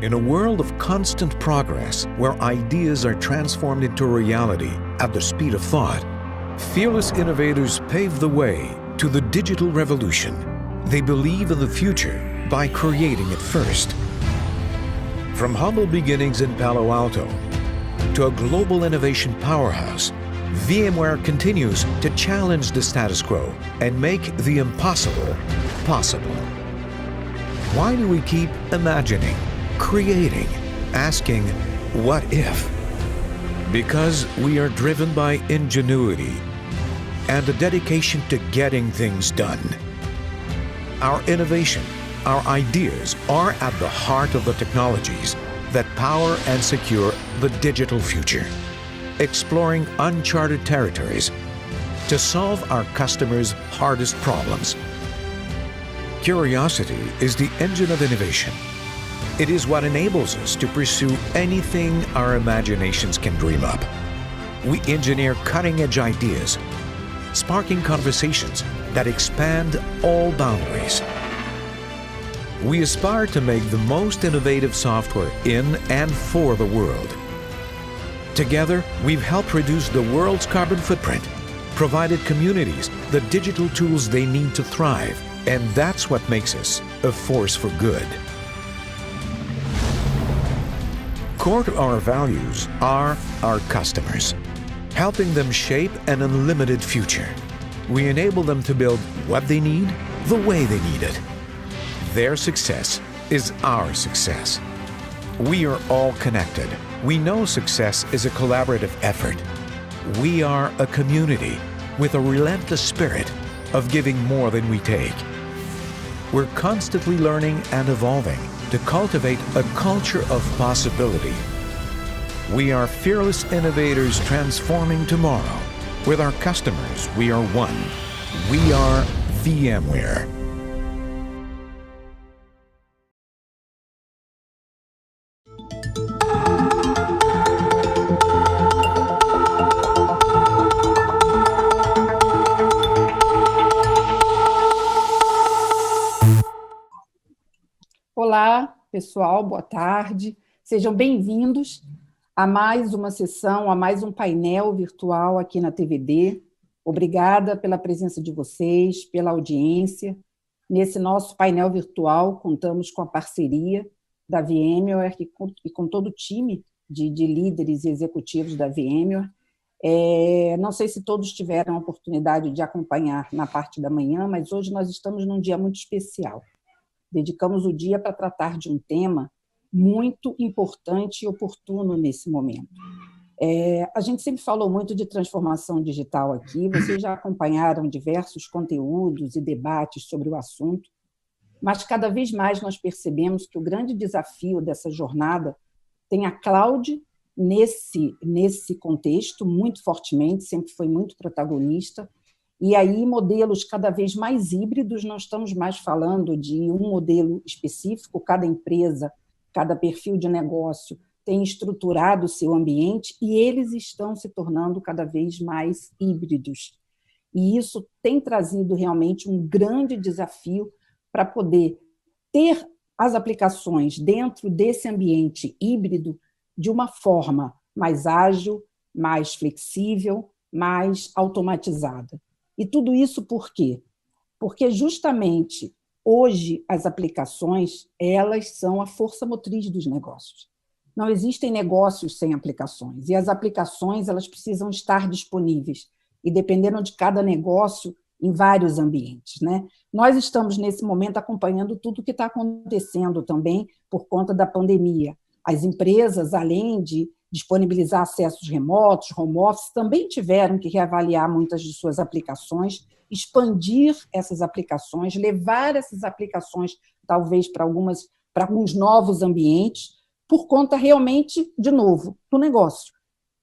In a world of constant progress, where ideas are transformed into reality at the speed of thought, fearless innovators pave the way to the digital revolution. They believe in the future by creating it first. From humble beginnings in Palo Alto to a global innovation powerhouse, VMware continues to challenge the status quo and make the impossible possible. Why do we keep imagining, creating, asking, what if? Because we are driven by ingenuity and a dedication to getting things done. Our innovation, our ideas are at the heart of the technologies that power and secure the digital future, exploring uncharted territories to solve our customers' hardest problems. Curiosity is the engine of innovation. It is what enables us to pursue anything our imaginations can dream up. We engineer cutting-edge ideas, sparking conversations that expand all boundaries. We aspire to make the most innovative software in and for the world. Together, we've helped reduce the world's carbon footprint, provided communities the digital tools they need to thrive, and that's what makes us a force for good. Core to our values are our customers, helping them shape an unlimited future. We enable them to build what they need, the way they need it. Their success is our success. We are all connected. We know success is a collaborative effort. We are a community with a relentless spirit of giving more than we take. We're constantly learning and evolving to cultivate a culture of possibility. We are fearless innovators transforming tomorrow. With our customers, we are one. We are VMware. Olá, pessoal, boa tarde. Sejam bem-vindos a mais uma sessão, a mais um painel virtual aqui na TVD. Obrigada pela presença de vocês, pela audiência. Nesse nosso painel virtual, contamos com a parceria da VMware e com todo o time de líderes e executivos da VMware. Não sei se todos tiveram a oportunidade de acompanhar na parte da manhã, mas hoje nós estamos num dia muito especial. Dedicamos o dia para tratar de um tema muito importante e oportuno nesse momento. A gente sempre falou muito de transformação digital aqui, vocês já acompanharam diversos conteúdos e debates sobre o assunto, mas cada vez mais nós percebemos que o grande desafio dessa jornada tem a cloud nesse contexto, muito fortemente, sempre foi muito protagonista. E aí, modelos cada vez mais híbridos, não estamos mais falando de um modelo específico, cada empresa, cada perfil de negócio tem estruturado o seu ambiente e eles estão se tornando cada vez mais híbridos. E isso tem trazido realmente um grande desafio para poder ter as aplicações dentro desse ambiente híbrido de uma forma mais ágil, mais flexível, mais automatizada. E tudo isso por quê? Porque justamente hoje as aplicações, elas são a força motriz dos negócios. Não existem negócios sem aplicações, e as aplicações elas precisam estar disponíveis, e dependendo de cada negócio, em vários ambientes, né? Nós estamos, nesse momento, acompanhando tudo o que está acontecendo também por conta da pandemia. As empresas, além de disponibilizar acessos remotos, home office, também tiveram que reavaliar muitas de suas aplicações, expandir essas aplicações, levar essas aplicações, talvez, para alguns novos ambientes, por conta realmente, de novo, do negócio.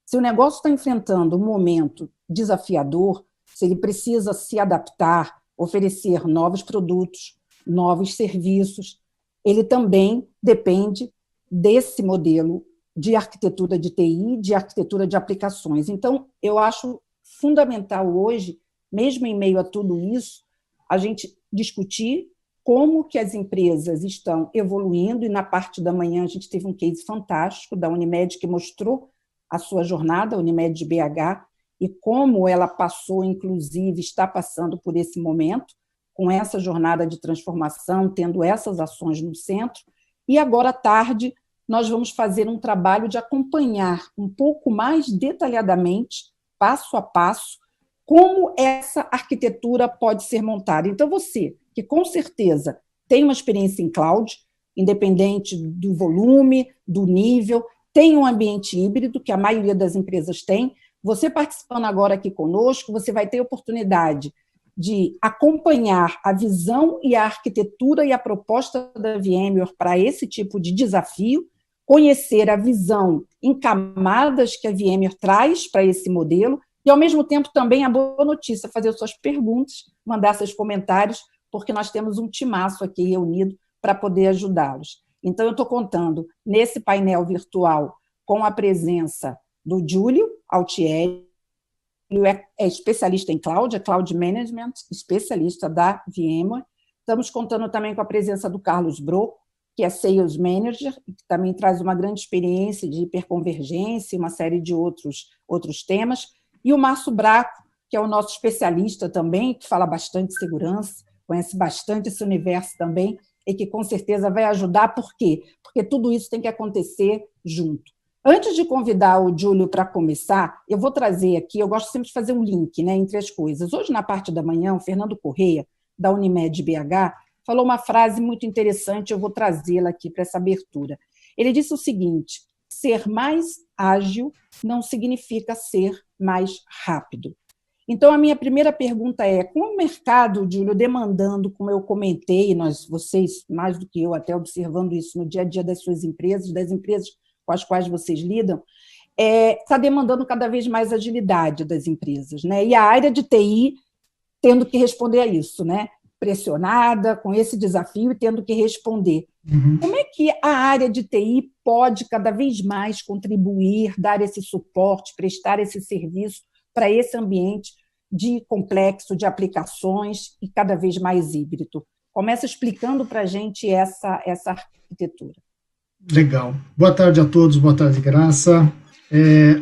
Se o negócio está enfrentando um momento desafiador, se ele precisa se adaptar, oferecer novos produtos, novos serviços, ele também depende desse modelo de arquitetura de TI, de arquitetura de aplicações. Então, eu acho fundamental hoje, mesmo em meio a tudo isso, a gente discutir como que as empresas estão evoluindo, e na parte da manhã a gente teve um case fantástico da Unimed que mostrou a sua jornada, a Unimed de BH, e como ela passou, inclusive, está passando por esse momento, com essa jornada de transformação, tendo essas ações no centro. E agora à tarde nós vamos fazer um trabalho de acompanhar um pouco mais detalhadamente, passo a passo, como essa arquitetura pode ser montada. Então, você, que com certeza tem uma experiência em cloud, independente do volume, do nível, tem um ambiente híbrido, que a maioria das empresas tem, você participando agora aqui conosco, você vai ter oportunidade de acompanhar a visão e a arquitetura e a proposta da VMware para esse tipo de desafio, conhecer a visão em camadas que a VMware traz para esse modelo, e, ao mesmo tempo, também a boa notícia, fazer suas perguntas, mandar seus comentários, porque nós temos um timaço aqui reunido para poder ajudá-los. Então, eu estou contando, nesse painel virtual, com a presença do Júlio Altieri, ele é especialista em cloud, é Cloud Management, especialista da VMware. Estamos contando também com a presença do Carlos Broco, que é Sales Manager, que também traz uma grande experiência de hiperconvergência e uma série de outros temas. E o Márcio Braco, que é o nosso especialista também, que fala bastante de segurança, conhece bastante esse universo também, e que com certeza vai ajudar. Por quê? Porque tudo isso tem que acontecer junto. Antes de convidar o Júlio para começar, eu vou trazer aqui, eu gosto sempre de fazer um link, né, entre as coisas. Hoje, na parte da manhã, o Fernando Correia, da Unimed BH, falou uma frase muito interessante, eu vou trazê-la aqui para essa abertura. Ele disse o seguinte: ser mais ágil não significa ser mais rápido. Então, a minha primeira pergunta é, com o mercado, Júlio, demandando, como eu comentei, vocês, mais do que eu, até observando isso no dia a dia das suas empresas, das empresas com as quais vocês lidam, está demandando cada vez mais agilidade das empresas, né? E a área de TI tendo que responder a isso, né? Pressionada, com esse desafio e tendo que responder. Como é que a área de TI pode cada vez mais contribuir, dar esse suporte, prestar esse serviço para esse ambiente de complexo, de aplicações e cada vez mais híbrido? Começa explicando para a gente essa arquitetura. Legal. Boa tarde a todos, boa tarde, Graça.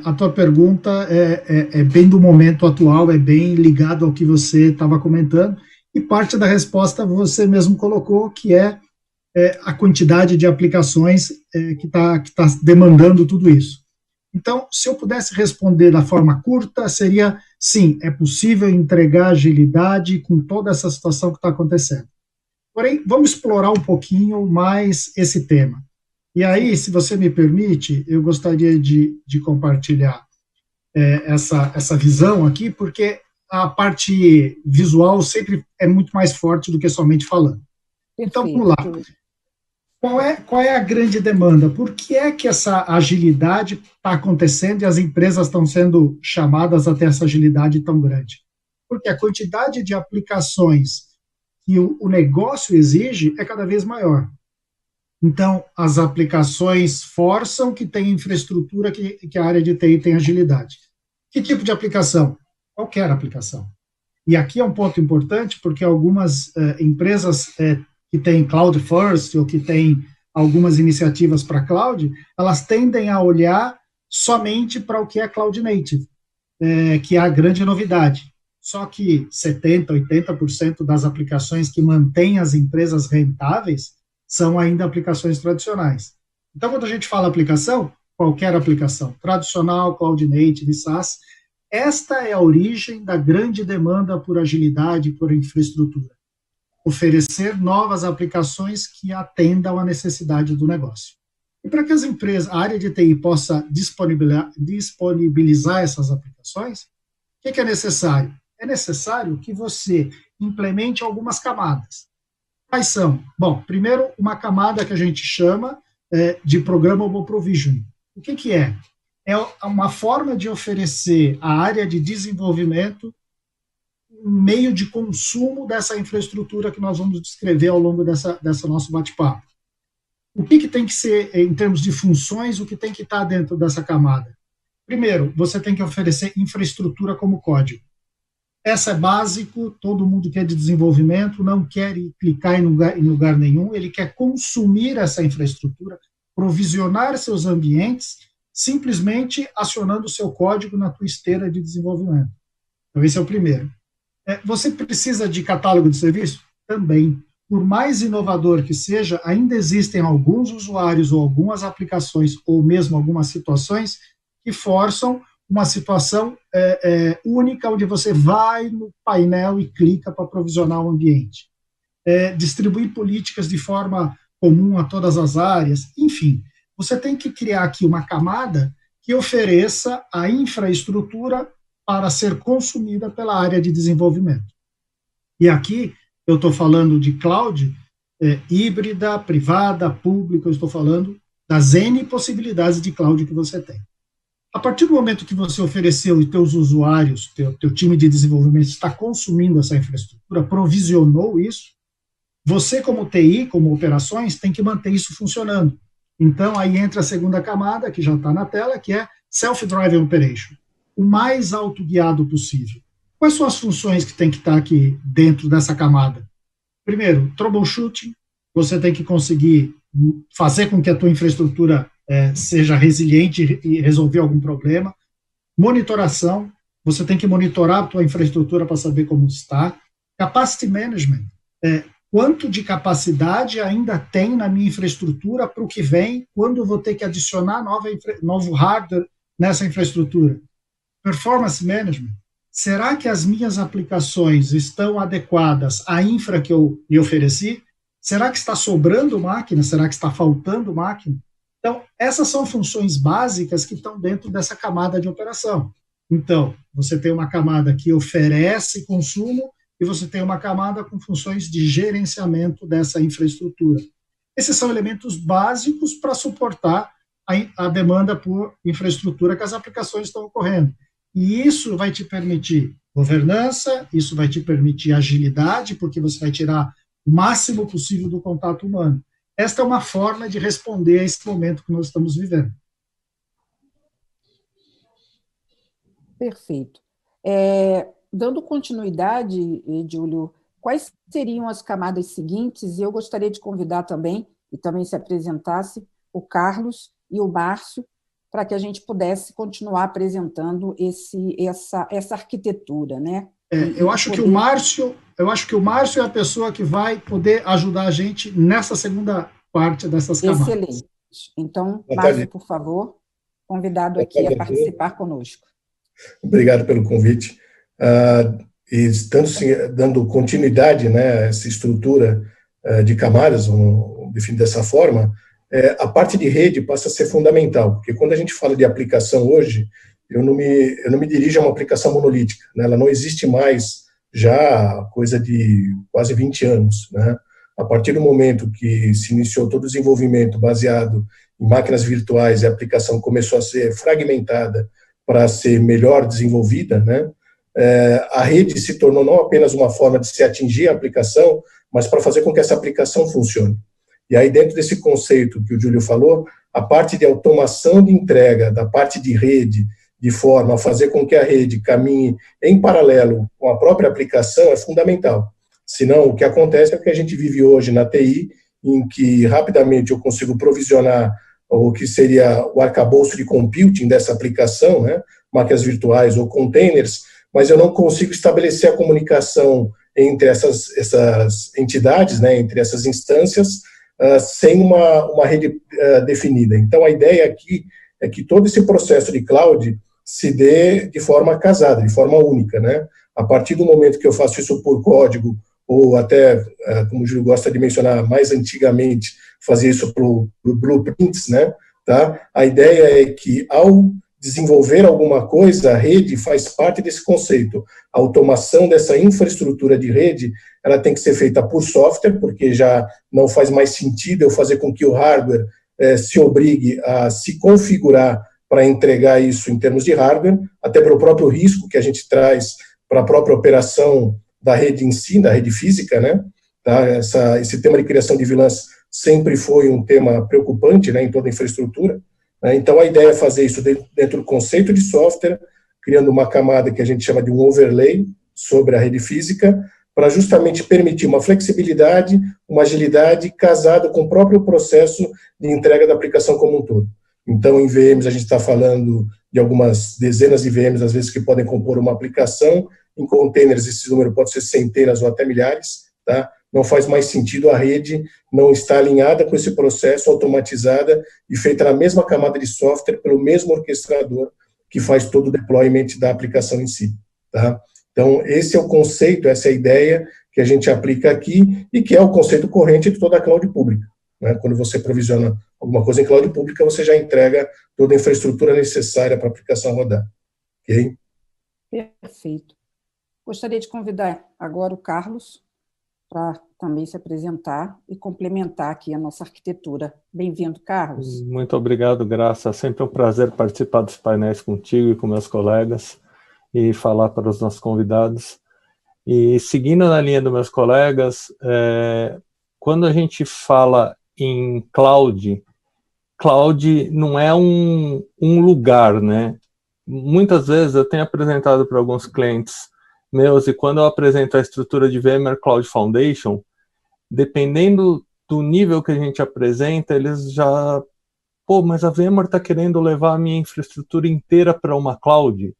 A tua pergunta é bem do momento atual, é bem ligado ao que você estava comentando, e parte da resposta você mesmo colocou, que é a quantidade de aplicações que tá demandando tudo isso. Então, se eu pudesse responder da forma curta, seria sim, é possível entregar agilidade com toda essa situação que está acontecendo. Porém, vamos explorar um pouquinho mais esse tema. E aí, se você me permite, eu gostaria de compartilhar essa visão aqui, porque a parte visual sempre é muito mais forte do que somente falando. Então, vamos lá. Qual é a grande demanda? Por que é que essa agilidade está acontecendo e as empresas estão sendo chamadas a ter essa agilidade tão grande? Porque a quantidade de aplicações que o negócio exige é cada vez maior. Então, as aplicações forçam que tenha infraestrutura, que a área de TI tenha agilidade. Que tipo de aplicação? Qualquer aplicação. E aqui é um ponto importante, porque algumas empresas que têm Cloud First, ou que têm algumas iniciativas para cloud, elas tendem a olhar somente para o que é Cloud Native, que é a grande novidade. Só que 70%, 80% das aplicações que mantêm as empresas rentáveis são ainda aplicações tradicionais. Então, quando a gente fala aplicação, qualquer aplicação, tradicional, Cloud Native, SaaS, esta é a origem da grande demanda por agilidade, por infraestrutura. Oferecer novas aplicações que atendam à necessidade do negócio. E para que as empresas, a área de TI possa disponibilizar essas aplicações, o que é necessário? É necessário que você implemente algumas camadas. Quais são? Bom, primeiro, uma camada que a gente chama de Programmable Provisioning. O que é? É uma forma de oferecer à área de desenvolvimento um meio de consumo dessa infraestrutura que nós vamos descrever ao longo dessa nosso bate-papo. O que tem que ser, em termos de funções, o que tem que estar dentro dessa camada? Primeiro, você tem que oferecer infraestrutura como código. essa é básico, todo mundo que é de desenvolvimento não quer clicar em lugar nenhum, ele quer consumir essa infraestrutura, provisionar seus ambientes, simplesmente acionando o seu código na tua esteira de desenvolvimento. Então, esse é o primeiro. Você precisa de catálogo de serviço? Também. Por mais inovador que seja, ainda existem alguns usuários ou algumas aplicações, ou mesmo algumas situações, que forçam uma situação única, onde você vai no painel e clica para provisionar o ambiente. Distribuir políticas de forma comum a todas as áreas, enfim. Você tem que criar aqui uma camada que ofereça a infraestrutura para ser consumida pela área de desenvolvimento. E aqui eu estou falando de cloud híbrida, privada, pública, eu estou falando das N possibilidades de cloud que você tem. A partir do momento que você ofereceu e teus usuários, teu time de desenvolvimento está consumindo essa infraestrutura, provisionou isso, você como TI, como operações, tem que manter isso funcionando. Então, aí entra a segunda camada, que já está na tela, que é Self-Driving Operation. O mais autoguiado possível. Quais são as funções que tem que estar aqui dentro dessa camada? Primeiro, troubleshooting. Você tem que conseguir fazer com que a tua infraestrutura seja resiliente e resolver algum problema. Monitoração. Você tem que monitorar a tua infraestrutura para saber como está. Capacity Management. Quanto de capacidade ainda tem na minha infraestrutura para o que vem, quando eu vou ter que adicionar novo hardware nessa infraestrutura. Performance Management. Será que as minhas aplicações estão adequadas à infra que eu lhe ofereci? Será que está sobrando máquina? Será que está faltando máquina? Então, essas são funções básicas que estão dentro dessa camada de operação. Então, você tem uma camada que oferece consumo e você tem uma camada com funções de gerenciamento dessa infraestrutura. Esses são elementos básicos para suportar a demanda por infraestrutura que as aplicações estão ocorrendo. E isso vai te permitir governança, isso vai te permitir agilidade, porque você vai tirar o máximo possível do contato humano. Esta é uma forma de responder a esse momento que nós estamos vivendo. Perfeito. Dando continuidade, Júlio, quais seriam as camadas seguintes? E eu gostaria de convidar também, e também se apresentasse, o Carlos e o Márcio, para que a gente pudesse continuar apresentando essa arquitetura, né? Eu acho que o Márcio é a pessoa que vai poder ajudar a gente nessa segunda parte dessas camadas. Excelente. Então, Márcio, por favor, convidado aqui a participar conosco. Obrigado pelo convite. E estando dando continuidade, né, a essa estrutura de camadas, vamos definir dessa forma, a parte de rede passa a ser fundamental, porque quando a gente fala de aplicação hoje, eu não me dirijo a uma aplicação monolítica, né, ela não existe mais já coisa de quase 20 anos, né, a partir do momento que se iniciou todo o desenvolvimento baseado em máquinas virtuais e a aplicação começou a ser fragmentada para ser melhor desenvolvida, né, a rede se tornou não apenas uma forma de se atingir a aplicação, mas para fazer com que essa aplicação funcione. E aí, dentro desse conceito que o Júlio falou, a parte de automação de entrega, da parte de rede, de forma a fazer com que a rede caminhe em paralelo com a própria aplicação, é fundamental. Senão, o que acontece é o que a gente vive hoje na TI, em que rapidamente eu consigo provisionar o que seria o arcabouço de computing dessa aplicação, né, máquinas virtuais ou containers, mas eu não consigo estabelecer a comunicação entre essas entidades, né, entre essas instâncias, sem uma rede definida. Então, a ideia aqui é que todo esse processo de cloud se dê de forma casada, de forma única, né? A partir do momento que eu faço isso por código, ou até, como o Júlio gosta de mencionar, mais antigamente, fazer isso por blueprints, né? Tá? A ideia é que, ao desenvolver alguma coisa, a rede faz parte desse conceito. A automação dessa infraestrutura de rede, ela tem que ser feita por software, porque já não faz mais sentido eu fazer com que o hardware se obrigue a se configurar para entregar isso em termos de hardware, até pelo próprio risco que a gente traz para a própria operação da rede em si, da rede física, né? Tá? Esse tema de criação de vilãs sempre foi um tema preocupante, né, em toda a infraestrutura. Então, a ideia é fazer isso dentro do conceito de software, criando uma camada que a gente chama de um overlay, sobre a rede física, para justamente permitir uma flexibilidade, uma agilidade casada com o próprio processo de entrega da aplicação como um todo. Então, em VMs, a gente está falando de algumas dezenas de VMs, às vezes, que podem compor uma aplicação. Em containers, esse número pode ser centenas ou até milhares, tá? Não faz mais sentido a rede não estar alinhada com esse processo, automatizada e feita na mesma camada de software pelo mesmo orquestrador que faz todo o deployment da aplicação em si, tá? Então, esse é o conceito, essa é a ideia que a gente aplica aqui e que é o conceito corrente de toda a cloud pública, né? Quando você provisiona alguma coisa em cloud pública, você já entrega toda a infraestrutura necessária para a aplicação rodar, ok? Perfeito. Gostaria de convidar agora o Carlos para também se apresentar e complementar aqui a nossa arquitetura. Bem-vindo, Carlos. Muito obrigado, Graça. Sempre um prazer participar dos painéis contigo e com meus colegas e falar para os nossos convidados. E seguindo na linha dos meus colegas, quando a gente fala em cloud não é um lugar, né? Muitas vezes eu tenho apresentado para alguns clientes meus, e quando eu apresento a estrutura de VMware Cloud Foundation, dependendo do nível que a gente apresenta, eles já... mas a VMware está querendo levar a minha infraestrutura inteira para uma cloud.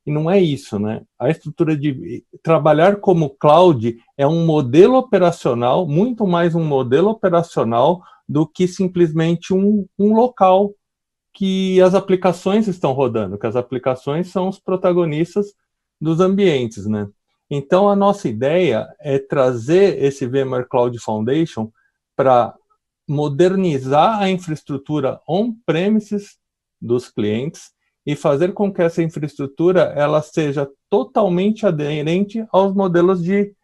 E não é isso, né? A estrutura de... Trabalhar como cloud é um modelo operacional, muito mais um modelo operacional do que simplesmente um local que as aplicações estão rodando, que as aplicações são os protagonistas dos ambientes, né? Então, a nossa ideia é trazer esse VMware Cloud Foundation para modernizar a infraestrutura on-premises dos clientes e fazer com que essa infraestrutura ela seja totalmente aderente aos modelos de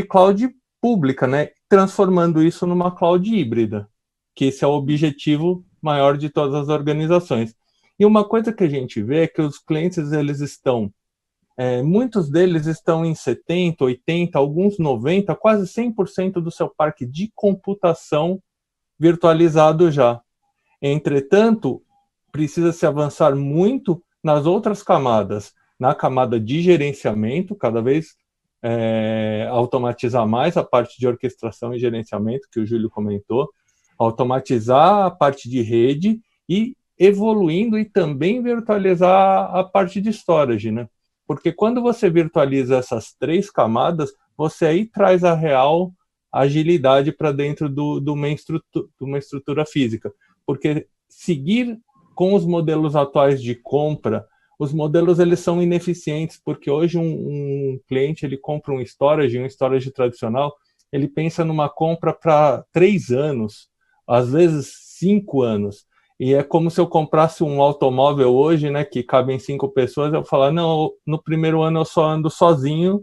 cloud pública, né? Transformando isso numa cloud híbrida, que esse é o objetivo maior de todas as organizações. E uma coisa que a gente vê é que os clientes, eles estão... muitos deles estão em 70%, 80%, alguns 90%, quase 100% do seu parque de computação virtualizado já. Entretanto, precisa se avançar muito nas outras camadas. Na camada de gerenciamento, cada vez automatizar mais a parte de orquestração e gerenciamento, que o Júlio comentou, automatizar a parte de rede e evoluindo e também virtualizar a parte de storage, né? Porque quando você virtualiza essas 3 camadas, você aí traz a real agilidade para dentro de uma estrutura física. Porque seguir com os modelos atuais de compra, os modelos eles são ineficientes, porque hoje um cliente ele compra um storage tradicional, ele pensa numa compra para 3 anos, às vezes 5 anos. E é como se eu comprasse um automóvel hoje, né, que cabem 5 pessoas, eu falar, não, no primeiro ano eu só ando sozinho,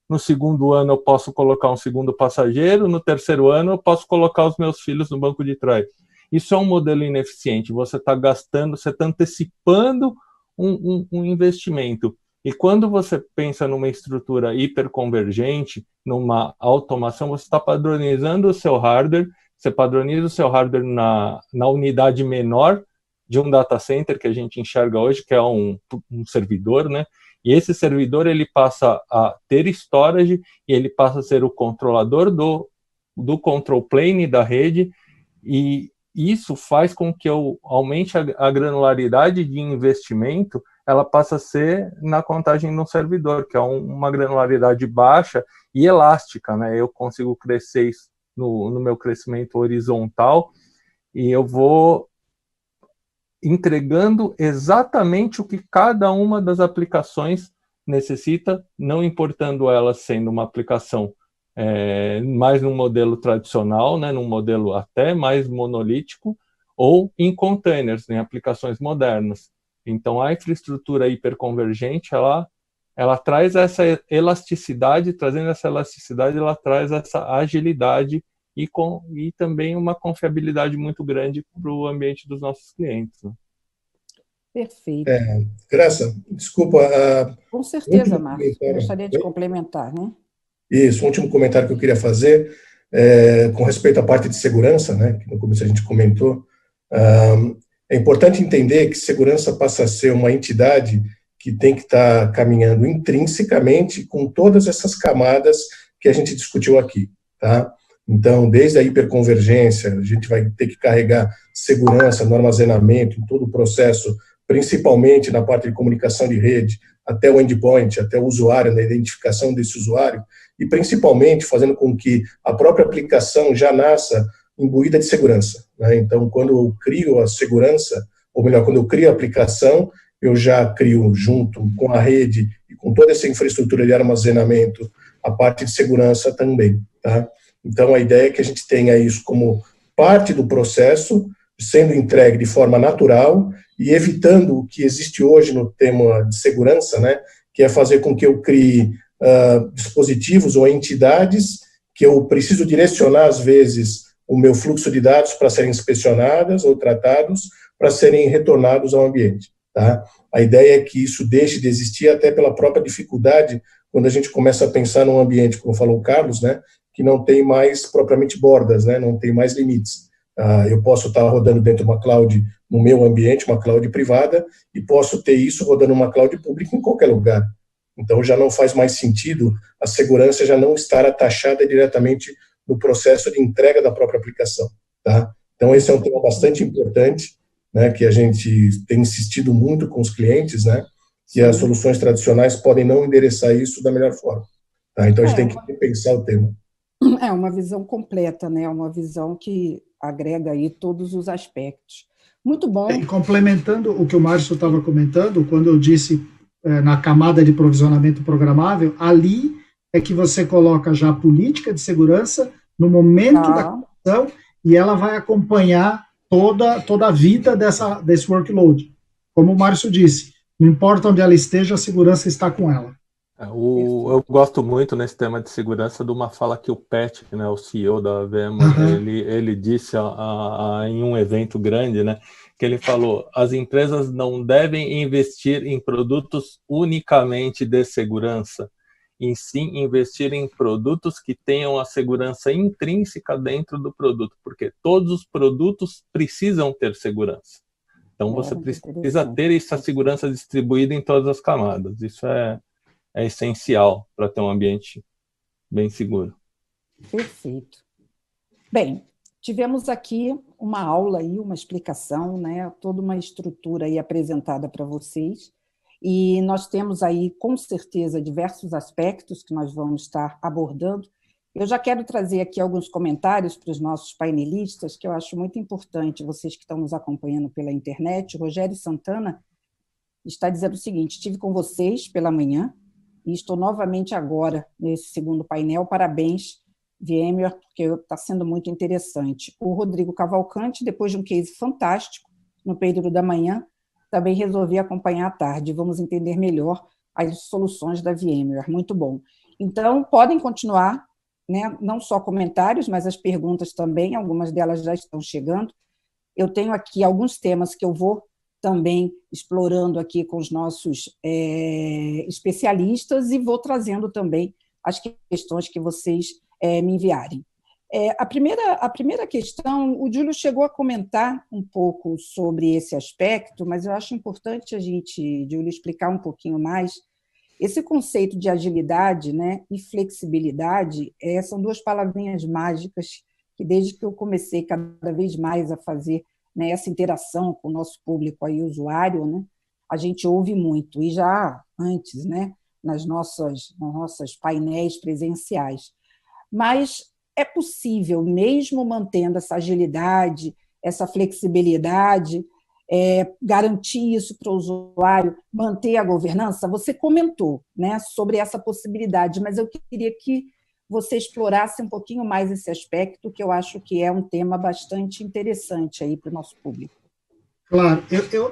no segundo ano eu posso colocar um segundo passageiro, no terceiro ano eu posso colocar os meus filhos no banco de trás. Isso é um modelo ineficiente, você está gastando, você está antecipando um investimento. E quando você pensa numa estrutura hiperconvergente, numa automação, você está padronizando o seu hardware, você padroniza o seu hardware na unidade menor de um data center que a gente enxerga hoje, que é um servidor, né? E esse servidor ele passa a ter storage e ele passa a ser o controlador do control plane da rede, e isso faz com que eu aumente a granularidade de investimento, ela passa a ser na contagem de um servidor, que é uma granularidade baixa e elástica, né? Eu consigo crescer isso no meu crescimento horizontal, e eu vou entregando exatamente o que cada uma das aplicações necessita, não importando ela sendo uma aplicação mais num modelo tradicional, né, num modelo até mais monolítico, ou em containers, em aplicações modernas. Então, a infraestrutura hiperconvergente, ela traz essa elasticidade, trazendo essa elasticidade, ela traz essa agilidade e também uma confiabilidade muito grande para o ambiente dos nossos clientes. Né? Perfeito. Graça, desculpa. Com certeza, Marcos. Gostaria de complementar, né? Isso, um último comentário que eu queria fazer, com respeito à parte de segurança, né, que no começo a gente comentou. É importante entender que segurança passa a ser uma entidade que tem que estar caminhando intrinsecamente com todas essas camadas que a gente discutiu aqui, tá? Então, desde a hiperconvergência, a gente vai ter que carregar segurança no armazenamento, em todo o processo, principalmente na parte de comunicação de rede, até o endpoint, até o usuário, na identificação desse usuário, e principalmente fazendo com que a própria aplicação já nasça imbuída de segurança, né? Então, quando eu crio a segurança, ou melhor, quando eu crio a aplicação, eu já crio junto com a rede e com toda essa infraestrutura de armazenamento, a parte de segurança também, tá? Então, a ideia é que a gente tenha isso como parte do processo, sendo entregue de forma natural e evitando o que existe hoje no tema de segurança, né, que é fazer com que eu crie dispositivos ou entidades que eu preciso direcionar, às vezes, o meu fluxo de dados para serem inspecionadas ou tratados, para serem retornados ao ambiente, tá? A ideia é que isso deixe de existir até pela própria dificuldade quando a gente começa a pensar num ambiente, como falou o Carlos, né, que não tem mais propriamente bordas, né, não tem mais limites. Eu posso estar rodando dentro de uma cloud no meu ambiente, uma cloud privada, e posso ter isso rodando numa cloud pública em qualquer lugar. Então, já não faz mais sentido a segurança já não estar atachada diretamente no processo de entrega da própria aplicação, tá? Então, esse é um tema bastante importante, né, que a gente tem insistido muito com os clientes, né, que as soluções tradicionais podem não endereçar isso da melhor forma, tá? Então, a gente tem que repensar o tema. É uma visão completa, né? Uma visão que agrega aí todos os aspectos. Muito bom. E complementando o que o Márcio estava comentando, quando eu disse na camada de provisionamento programável, ali é que você coloca já a política de segurança no momento da criação e ela vai acompanhar toda a vida desse workload. Como o Márcio disse, não importa onde ela esteja, a segurança está com ela. Eu gosto muito nesse tema de segurança de uma fala que o Pat, né, o CEO da VMware, ele disse em um evento grande, né, que ele falou: as empresas não devem investir em produtos unicamente de segurança, e sim investir em produtos que tenham a segurança intrínseca dentro do produto, porque todos os produtos precisam ter segurança. Então você precisa ter essa segurança distribuída em todas as camadas. Isso é essencial para ter um ambiente bem seguro. Perfeito. Bem, tivemos aqui uma aula, aí, uma explicação, né, toda uma estrutura aí apresentada para vocês, e nós temos aí, com certeza, diversos aspectos que nós vamos estar abordando. Eu já quero trazer aqui alguns comentários para os nossos painelistas, que eu acho muito importante, vocês que estão nos acompanhando pela internet. O Rogério Santana está dizendo o seguinte: estive com vocês pela manhã, e estou novamente agora nesse segundo painel. Parabéns, VMware, porque está sendo muito interessante. O Rodrigo Cavalcante, depois de um case fantástico no período da manhã, também resolvi acompanhar à tarde. Vamos entender melhor as soluções da VMware. Muito bom. Então, podem continuar, né, não só comentários, mas as perguntas também, algumas delas já estão chegando. Eu tenho aqui alguns temas que eu vou também explorando aqui com os nossos especialistas, e vou trazendo também as questões que vocês me enviarem. A primeira questão, o Júlio chegou a comentar um pouco sobre esse aspecto, mas eu acho importante a gente, Júlio, explicar um pouquinho mais. Esse conceito de agilidade, né, e flexibilidade são duas palavrinhas mágicas que, desde que eu comecei cada vez mais a fazer, né, essa interação com o nosso público aí, usuário, né, a gente ouve muito, e já antes, né, nas nossas painéis presenciais. Mas é possível, mesmo mantendo essa agilidade, essa flexibilidade, garantir isso para o usuário, manter a governança? Você comentou, né, sobre essa possibilidade, mas eu queria que você explorasse um pouquinho mais esse aspecto, que eu acho que é um tema bastante interessante aí para o nosso público. Claro,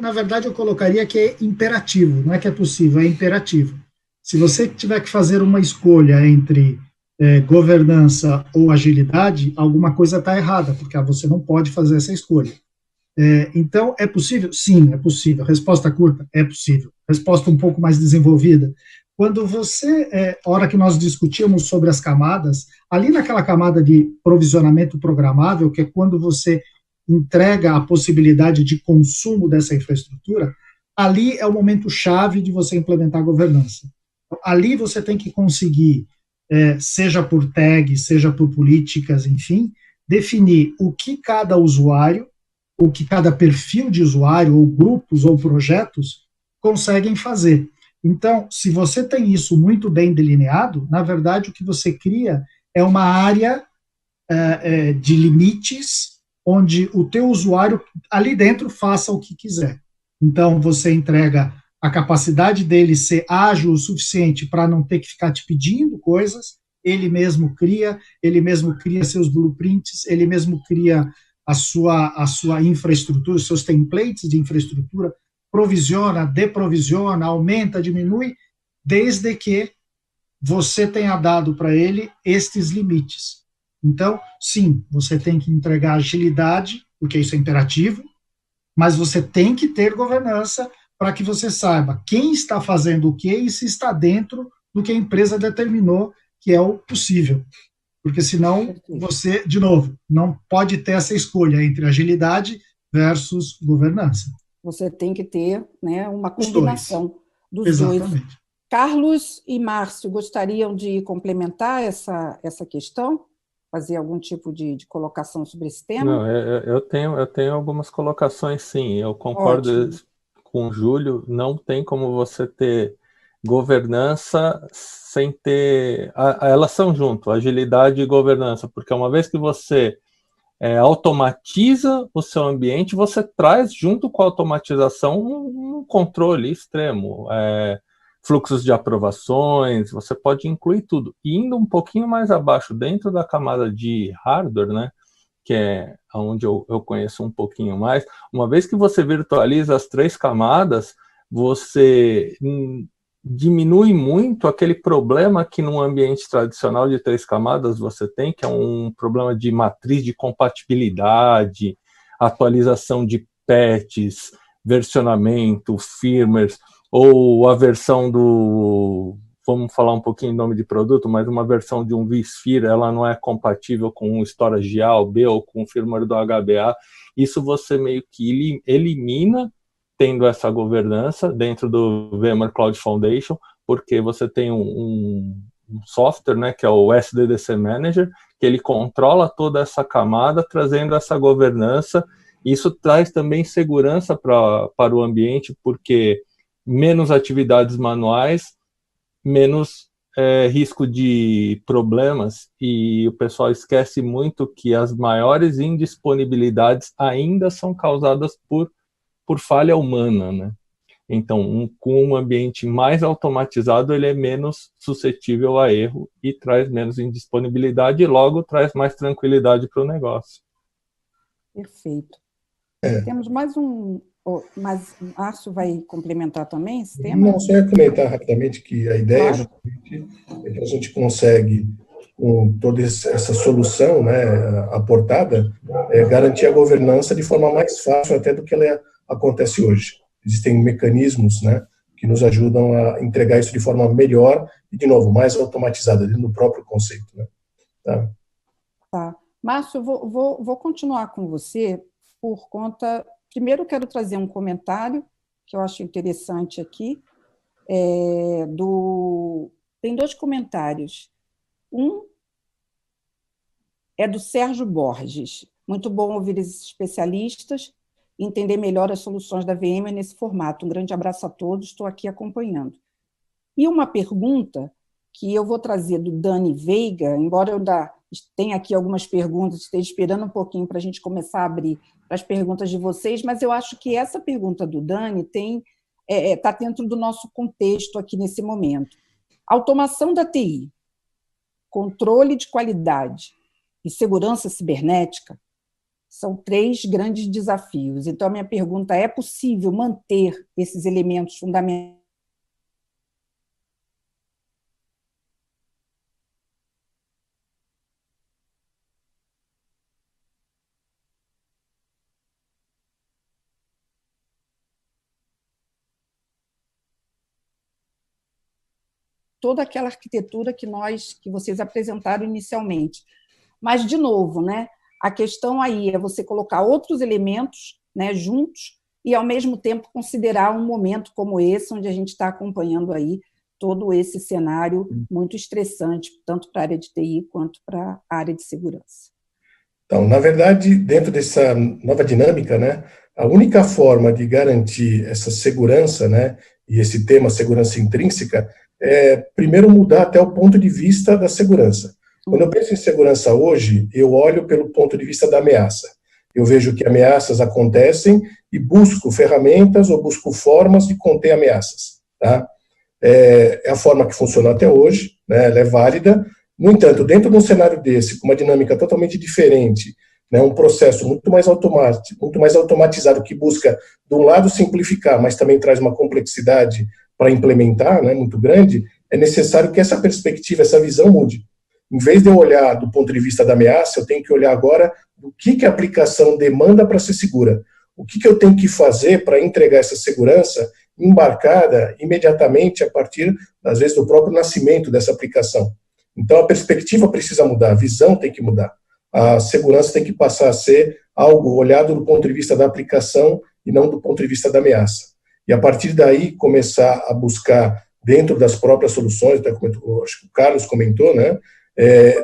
na verdade eu colocaria que é imperativo, não é que é possível, é imperativo. Se você tiver que fazer uma escolha entre governança ou agilidade, alguma coisa está errada, porque você não pode fazer essa escolha. Então, é possível? Sim, é possível. Resposta curta? É possível. Resposta um pouco mais desenvolvida? Quando a hora que nós discutíamos sobre as camadas, ali naquela camada de provisionamento programável, que é quando você entrega a possibilidade de consumo dessa infraestrutura, ali é o momento chave de você implementar a governança. Ali você tem que conseguir, seja por tag, seja por políticas, enfim, definir o que cada usuário, o que cada perfil de usuário, ou grupos, ou projetos, conseguem fazer. Então, se você tem isso muito bem delineado, na verdade, o que você cria é uma área de limites, onde o teu usuário, ali dentro, faça o que quiser. Então, você entrega a capacidade dele ser ágil o suficiente para não ter que ficar te pedindo coisas, ele mesmo cria seus blueprints, ele mesmo cria a sua infraestrutura, os seus templates de infraestrutura, provisiona, deprovisiona, aumenta, diminui, desde que você tenha dado para ele estes limites. Então, sim, você tem que entregar agilidade, porque isso é imperativo, mas você tem que ter governança para que você saiba quem está fazendo o quê e se está dentro do que a empresa determinou que é o possível. Porque senão você, de novo, não pode ter essa escolha entre agilidade versus governança. Você tem que ter, né, uma Os combinação dos Exatamente. dois. Carlos e Márcio gostariam de complementar essa questão? Fazer algum tipo de colocação sobre esse tema? Não, eu tenho algumas colocações, sim. Eu concordo Ótimo. com o Júlio. Não tem como você ter governança sem ter... Elas são junto, agilidade e governança, porque uma vez que você automatiza o seu ambiente, você traz junto com a automatização um controle extremo, fluxos de aprovações, você pode incluir tudo. E indo um pouquinho mais abaixo, dentro da camada de hardware, né, que é onde eu conheço um pouquinho mais, uma vez que você virtualiza as 3 camadas, você diminui muito aquele problema que num ambiente tradicional de 3 camadas você tem, que é um problema de matriz de compatibilidade, atualização de patches, versionamento, firmwares, ou a versão do, vamos falar um pouquinho em nome de produto, mas uma versão de um vSphere, ela não é compatível com um storage A ou B ou com o firmware do HBA. Isso você meio que elimina tendo essa governança dentro do VMware Cloud Foundation, porque você tem um software, né, que é o SDDC Manager, que ele controla toda essa camada, trazendo essa governança. Isso traz também segurança para o ambiente, porque menos atividades manuais, menos risco de problemas, e o pessoal esquece muito que as maiores indisponibilidades ainda são causadas por falha humana, né? Então, com um ambiente mais automatizado, ele é menos suscetível a erro e traz menos indisponibilidade e logo traz mais tranquilidade para o negócio. Perfeito. Temos mais um... Mas o Márcio vai complementar também esse tema? Não, só ia comentar rapidamente que a ideia justamente é que a gente consegue, com toda essa solução, né, aportada, garantir a governança de forma mais fácil até do que ela acontece hoje. Existem mecanismos, né, que nos ajudam a entregar isso de forma melhor e, de novo, mais automatizada, dentro do próprio conceito. Né? Tá. Márcio, vou continuar com você por conta... Primeiro, quero trazer um comentário que eu acho interessante aqui. Tem 2 comentários. Um é do Sérgio Borges. Muito bom ouvir esses especialistas e entender melhor as soluções da VMware nesse formato. Um grande abraço a todos, estou aqui acompanhando. E uma pergunta que eu vou trazer do Dani Veiga, embora eu tenha aqui algumas perguntas, esteja esperando um pouquinho para a gente começar a abrir para as perguntas de vocês, mas eu acho que essa pergunta do Dani está dentro do nosso contexto aqui nesse momento. Automação da TI, controle de qualidade e segurança cibernética são 3 grandes desafios. Então, a minha pergunta é possível manter esses elementos fundamentais toda aquela arquitetura que vocês apresentaram inicialmente. Mas, de novo, né, a questão aí é você colocar outros elementos, né, juntos e, ao mesmo tempo, considerar um momento como esse, onde a gente está acompanhando aí todo esse cenário muito estressante, tanto para a área de TI quanto para a área de segurança. Então, na verdade, dentro dessa nova dinâmica, né, a única forma de garantir essa segurança, né, e esse tema segurança intrínseca, é primeiro mudar até o ponto de vista da segurança. Quando eu penso em segurança hoje, eu olho pelo ponto de vista da ameaça. Eu vejo que ameaças acontecem e busco ferramentas ou busco formas de conter ameaças. Tá? É a forma que funciona até hoje, né, ela é válida. No entanto, dentro de um cenário desse, com uma dinâmica totalmente diferente, né, um processo muito mais automatizado, que busca, de um lado, simplificar, mas também traz uma complexidade para implementar, né, muito grande, é necessário que essa perspectiva, essa visão mude. Em vez de eu olhar do ponto de vista da ameaça, eu tenho que olhar agora do que a aplicação demanda para ser segura. O que eu tenho que fazer para entregar essa segurança embarcada imediatamente a partir, às vezes, do próprio nascimento dessa aplicação. Então, a perspectiva precisa mudar, a visão tem que mudar. A segurança tem que passar a ser algo olhado do ponto de vista da aplicação e não do ponto de vista da ameaça. E, a partir daí, começar a buscar, dentro das próprias soluções, até como acho que o Carlos comentou, né,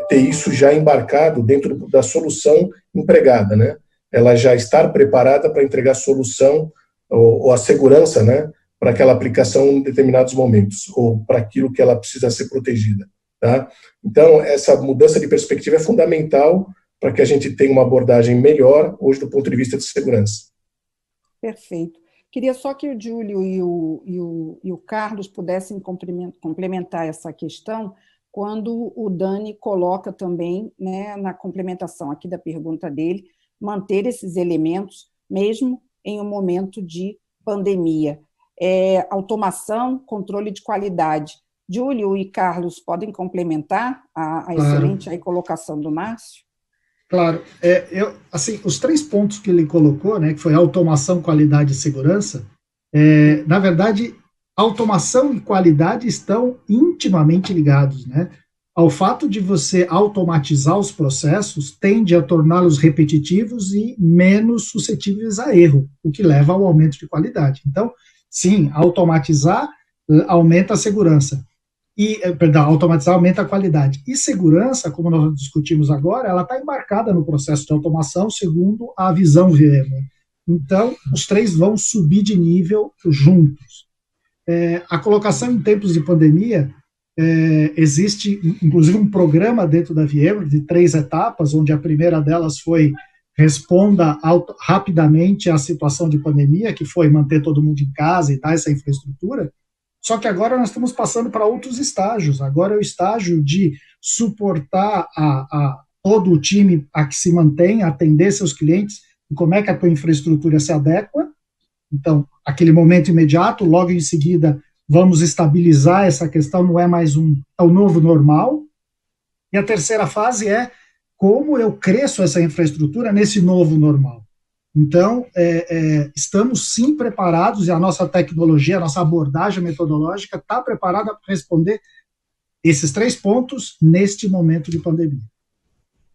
ter isso já embarcado dentro da solução empregada, né? Ela já estar preparada para entregar a solução ou a segurança, né, para aquela aplicação em determinados momentos, ou para aquilo que ela precisa ser protegida. Tá? Então, essa mudança de perspectiva é fundamental para que a gente tenha uma abordagem melhor hoje do ponto de vista de segurança. Perfeito. Queria só que o Júlio e o Carlos pudessem complementar essa questão, quando o Dani coloca também, né, na complementação aqui da pergunta dele, manter esses elementos mesmo em um momento de pandemia. Automação, controle de qualidade. Júlio e Carlos podem complementar a excelente aí colocação do Márcio? Claro. Assim, os 3 pontos que ele colocou, né, que foi automação, qualidade e segurança, na verdade, automação e qualidade estão intimamente ligados, né? Ao fato de você automatizar os processos, tende a torná-los repetitivos e menos suscetíveis a erro, o que leva ao aumento de qualidade. Então, sim, automatizar aumenta a segurança. Automatizar aumenta a qualidade. E segurança, como nós discutimos agora, ela está embarcada no processo de automação, segundo a visão VMware. Então, os 3 vão subir de nível juntos. A colocação em tempos de pandemia, existe, inclusive, um programa dentro da VMware de 3 etapas, onde a primeira delas foi responda rapidamente à situação de pandemia, que foi manter todo mundo em casa e dar essa infraestrutura. Só que agora nós estamos passando para outros estágios. Agora é o estágio de suportar a todo o time a que se mantém, atender seus clientes, e como é que a tua infraestrutura se adequa. Então, aquele momento imediato, logo em seguida, vamos estabilizar essa questão, não é mais é o novo normal. E a terceira fase é como eu cresço essa infraestrutura nesse novo normal. Então, estamos sim preparados, e a nossa tecnologia, a nossa abordagem metodológica está preparada para responder esses 3 pontos neste momento de pandemia.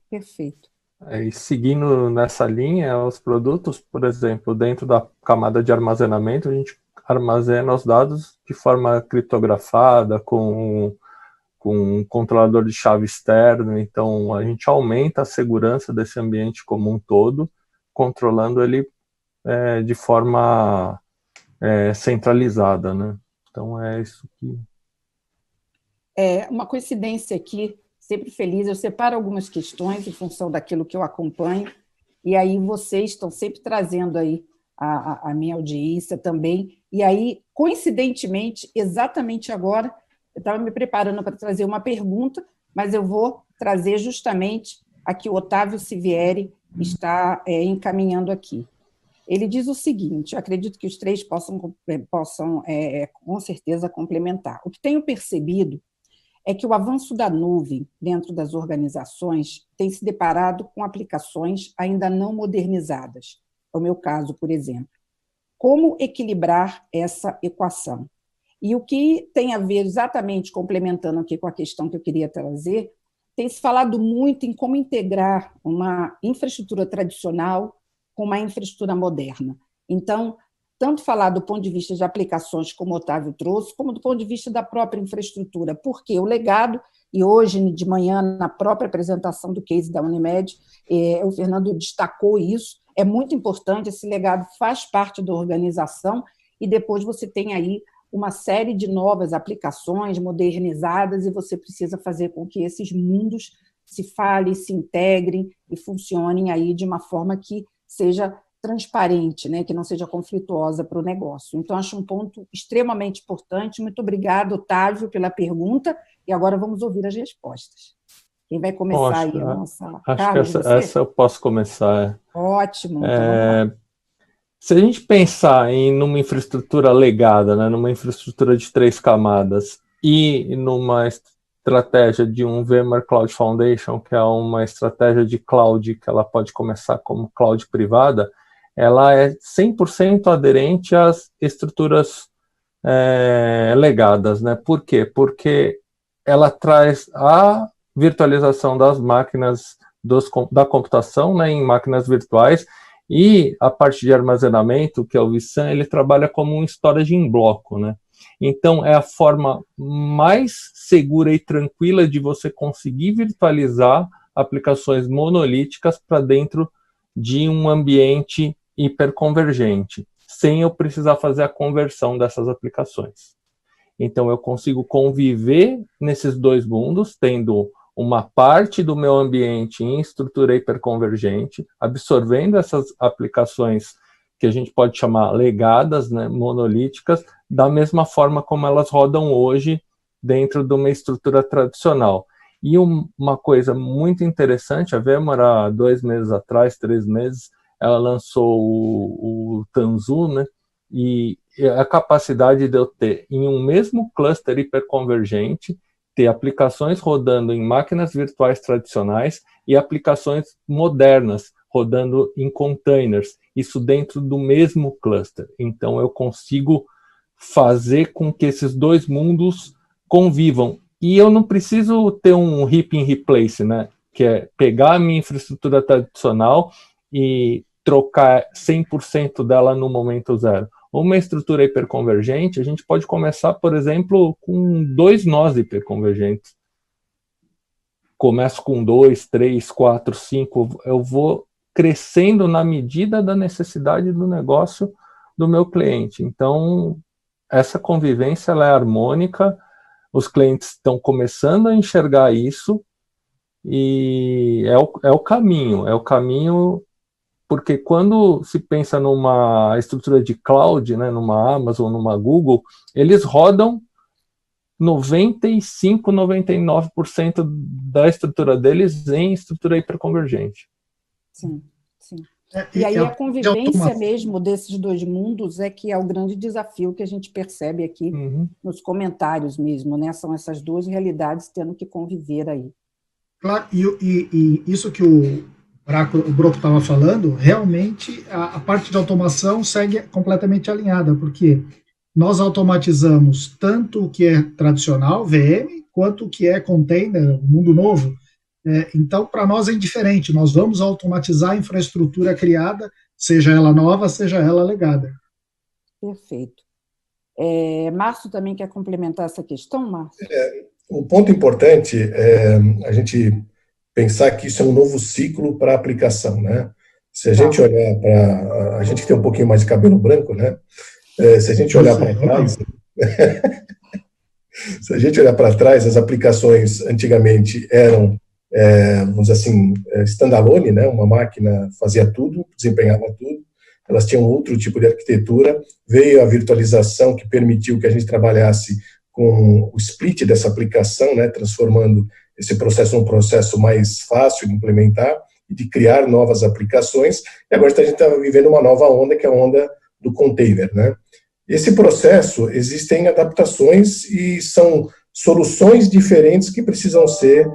Perfeito. E seguindo nessa linha, os produtos, por exemplo, dentro da camada de armazenamento, a gente armazena os dados de forma criptografada, com um controlador de chave externo, então a gente aumenta a segurança desse ambiente como um todo, controlando ele de forma centralizada, né? Então é isso que... Uma coincidência aqui, sempre feliz, eu separo algumas questões em função daquilo que eu acompanho, e aí vocês estão sempre trazendo aí a minha audiência também, e aí, coincidentemente, exatamente agora, eu estava me preparando para trazer uma pergunta, mas eu vou trazer justamente a que o Otávio Sivieri está encaminhando aqui. Ele diz o seguinte, eu acredito que os 3 possam com certeza complementar. O que tenho percebido é que o avanço da nuvem dentro das organizações tem se deparado com aplicações ainda não modernizadas. É o meu caso, por exemplo. Como equilibrar essa equação? E o que tem a ver, exatamente complementando aqui com a questão que eu queria trazer, tem se falado muito em como integrar uma infraestrutura tradicional com uma infraestrutura moderna. Então, tanto falar do ponto de vista de aplicações, como o Otávio trouxe, como do ponto de vista da própria infraestrutura, porque o legado, e hoje de manhã, na própria apresentação do case da Unimed, o Fernando destacou isso, é muito importante, esse legado faz parte da organização, e depois você tem aí uma série de novas aplicações modernizadas, e você precisa fazer com que esses mundos se falem, se integrem e funcionem aí de uma forma que seja transparente, né, que não seja conflituosa para o negócio. Então, acho um ponto extremamente importante. Muito obrigada, Otávio, pela pergunta, e agora vamos ouvir as respostas. Quem vai começar aí a nossa... Acho Carlos, que essa eu posso começar. Ótimo. Então, vamos lá. Se a gente pensar em numa infraestrutura legada, né, numa infraestrutura de 3 camadas, e numa estratégia de um VMware Cloud Foundation, que é uma estratégia de cloud, que ela pode começar como cloud privada, ela é 100% aderente às estruturas legadas, né? Por quê? Porque ela traz a virtualização das máquinas da computação, né, em máquinas virtuais, e a parte de armazenamento, que é o vSAN, ele trabalha como um storage em bloco, né? Então, é a forma mais segura e tranquila de você conseguir virtualizar aplicações monolíticas para dentro de um ambiente hiperconvergente, sem eu precisar fazer a conversão dessas aplicações. Então, eu consigo conviver nesses 2 mundos, tendo uma parte do meu ambiente em estrutura hiperconvergente, absorvendo essas aplicações que a gente pode chamar legadas, né, monolíticas, da mesma forma como elas rodam hoje dentro de uma estrutura tradicional. E uma coisa muito interessante, a VMware há 2 meses atrás, 3 meses, ela lançou o Tanzu, né, e a capacidade de eu ter em um mesmo cluster hiperconvergente, ter aplicações rodando em máquinas virtuais tradicionais e aplicações modernas rodando em containers, isso dentro do mesmo cluster. Então, eu consigo fazer com que esses 2 mundos convivam. E eu não preciso ter um rip and replace, né? Que é pegar a minha infraestrutura tradicional e trocar 100% dela no momento zero. Uma estrutura hiperconvergente, a gente pode começar, por exemplo, com 2 nós hiperconvergentes. Começo com 2, 3, 4, 5, eu vou crescendo na medida da necessidade do negócio do meu cliente. Então, essa convivência ela é harmônica, os clientes estão começando a enxergar isso, e é o caminho, porque quando se pensa numa estrutura de cloud, né, numa Amazon, numa Google, eles rodam 95%, 99% da estrutura deles em estrutura hiperconvergente. Sim, sim. E aí a convivência mesmo desses 2 mundos é que é o grande desafio que a gente percebe aqui nos comentários mesmo, né? São essas 2 realidades tendo que conviver aí. Claro, e isso que o Broco estava falando, realmente a parte de automação segue completamente alinhada, porque nós automatizamos tanto o que é tradicional, VM, quanto o que é container, mundo novo. Então, para nós é indiferente, nós vamos automatizar a infraestrutura criada, seja ela nova, seja ela legada. Perfeito. Márcio também quer complementar essa questão, Márcio? O ponto importante é a gente pensar que isso é um novo ciclo para a aplicação, né? Se a gente olhar para... A gente que tem um pouquinho mais de cabelo branco, né? Se a gente olhar para trás... Se a gente olhar para trás, as aplicações antigamente eram, vamos dizer assim, standalone, né? Uma máquina fazia tudo, desempenhava tudo. Elas tinham outro tipo de arquitetura. Veio a virtualização que permitiu que a gente trabalhasse com o split dessa aplicação, né? Transformando esse processo num processo mais fácil de implementar e de criar novas aplicações. E agora a gente está vivendo uma nova onda, que é a onda do container, né? Esse processo, existem adaptações e são soluções diferentes que precisam ser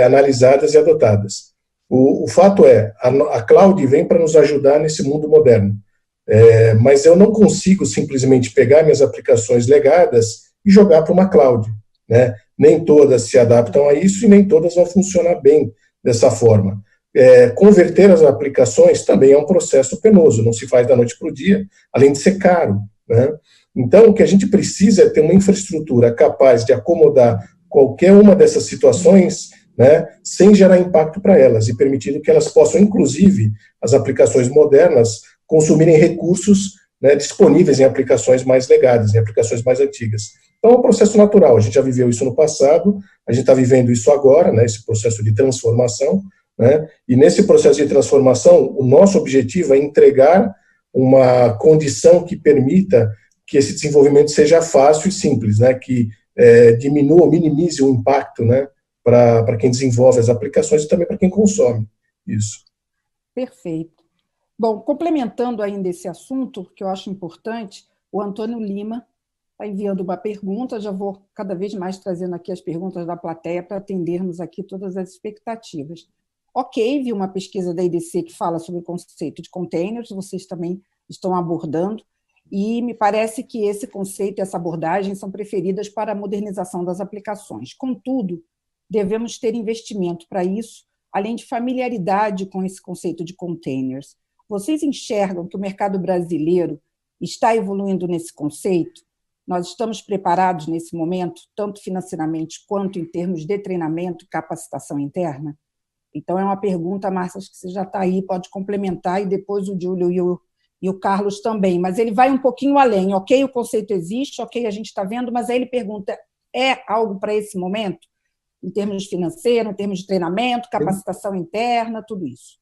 analisadas e adotadas. O fato é, a cloud vem para nos ajudar nesse mundo moderno, mas eu não consigo simplesmente pegar minhas aplicações legadas e jogar para uma cloud, né? Nem todas se adaptam a isso e nem todas vão funcionar bem dessa forma. converter as aplicações também é um processo penoso, não se faz da noite para o dia, além de ser caro, né? Então, o que a gente precisa é ter uma infraestrutura capaz de acomodar qualquer uma dessas situações, né, sem gerar impacto para elas, e permitindo que elas possam, inclusive, as aplicações modernas, consumirem recursos, né, disponíveis em aplicações mais legadas, em aplicações mais antigas. Então, é um processo natural, a gente já viveu isso no passado, a gente está vivendo isso agora, né, esse processo de transformação, né, e nesse processo de transformação, o nosso objetivo é entregar uma condição que permita que esse desenvolvimento seja fácil e simples, né, que diminua, minimize o impacto, né, para quem desenvolve as aplicações e também para quem consome isso. Perfeito. Bom, complementando ainda esse assunto, que eu acho importante, o Antônio Lima está enviando uma pergunta, já vou cada vez mais trazendo aqui as perguntas da plateia para atendermos aqui todas as expectativas. Ok, vi uma pesquisa da IDC que fala sobre o conceito de containers, vocês também estão abordando, e me parece que esse conceito e essa abordagem são preferidas para a modernização das aplicações. Contudo, devemos ter investimento para isso, além de familiaridade com esse conceito de containers. Vocês enxergam que o mercado brasileiro está evoluindo nesse conceito? Nós estamos preparados nesse momento, tanto financeiramente quanto em termos de treinamento e capacitação interna? Então, é uma pergunta, Márcia, acho que você já está aí, pode complementar, e depois o Júlio e o Carlos também, mas ele vai um pouquinho além. Ok, o conceito existe, ok, a gente está vendo, mas aí ele pergunta, é algo para esse momento? Em termos financeiros, em termos de treinamento, capacitação interna, tudo isso.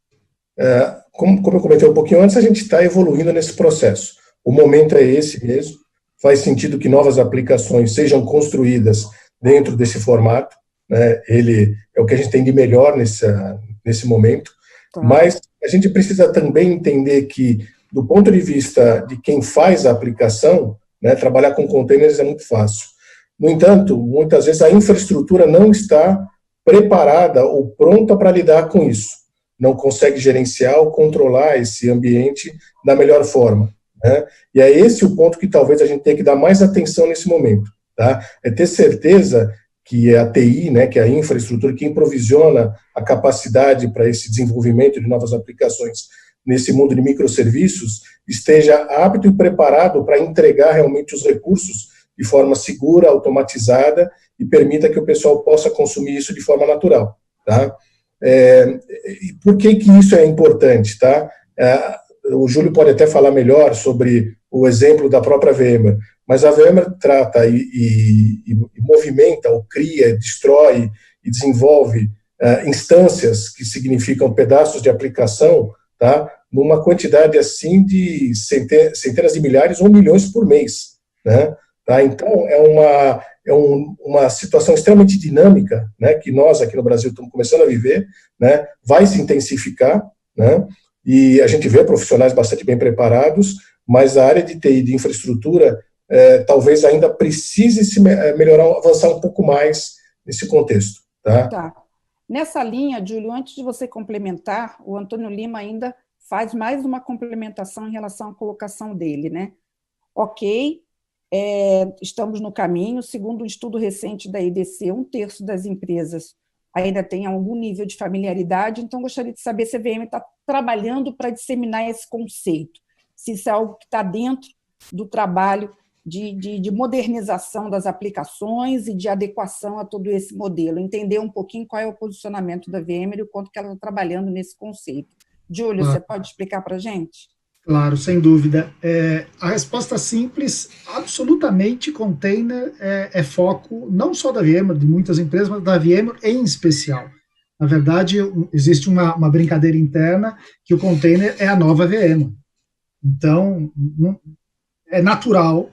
Como eu comentei um pouquinho antes, a gente está evoluindo nesse processo. O momento é esse mesmo, faz sentido que novas aplicações sejam construídas dentro desse formato, né? Ele é o que a gente tem de melhor nesse momento, tá. Mas a gente precisa também entender que, do ponto de vista de quem faz a aplicação, né, trabalhar com containers é muito fácil. No entanto, muitas vezes a infraestrutura não está preparada ou pronta para lidar com isso. Não consegue gerenciar ou controlar esse ambiente da melhor forma, né? E é esse o ponto que talvez a gente tenha que dar mais atenção nesse momento, tá? É ter certeza que a TI, né, que é a infraestrutura, que improvisiona a capacidade para esse desenvolvimento de novas aplicações nesse mundo de microserviços, esteja apto e preparado para entregar realmente os recursos de forma segura, automatizada, e permita que o pessoal possa consumir isso de forma natural, tá? Por que isso é importante, tá? O Júlio pode até falar melhor sobre o exemplo da própria VMware, mas a VMware trata e movimenta, ou cria, destrói e desenvolve instâncias que significam pedaços de aplicação, tá? Numa quantidade assim de centenas de milhares ou milhões por mês, né? Tá? Então, é uma situação extremamente dinâmica, né, que nós aqui no Brasil estamos começando a viver, né, vai se intensificar, né, e a gente vê profissionais bastante bem preparados, mas a área de TI, de infraestrutura, talvez ainda precise se melhorar, avançar um pouco mais nesse contexto. Tá? Nessa linha, Júlio, antes de você complementar, o Antônio Lima ainda faz mais uma complementação em relação à colocação dele, né? Ok, estamos no caminho. Segundo um estudo recente da IDC, 1/3 das empresas ainda tem algum nível de familiaridade, então gostaria de saber se a VM está trabalhando para disseminar esse conceito, se isso é algo que está dentro do trabalho de modernização das aplicações e de adequação a todo esse modelo, entender um pouquinho qual é o posicionamento da VMware e o quanto que ela está trabalhando nesse conceito. Júlio, você pode explicar para a gente? Claro, sem dúvida. A resposta simples, absolutamente, container é foco não só da VMware, de muitas empresas, mas da VMware em especial. Na verdade, existe uma brincadeira interna que o container é a nova VMware. Então, é natural.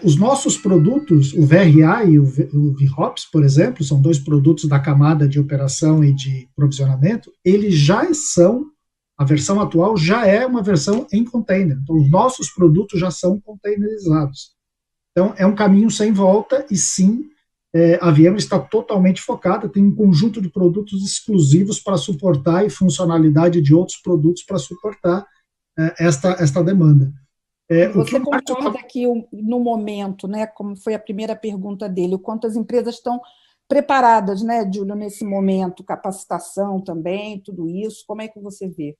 Os nossos produtos, o VRA e o VHOPS, por exemplo, são 2 produtos da camada de operação e de provisionamento, eles já são, a versão atual já é uma versão em container. Então, os nossos produtos já são containerizados. Então, é um caminho sem volta, e sim, a VMware está totalmente focada, tem um conjunto de produtos exclusivos para suportar e funcionalidade de outros produtos para suportar esta demanda. Você concorda que, no momento, né, como foi a primeira pergunta dele, o quanto as empresas estão preparadas, né, Júlio, nesse momento, capacitação também, tudo isso, como é que você vê?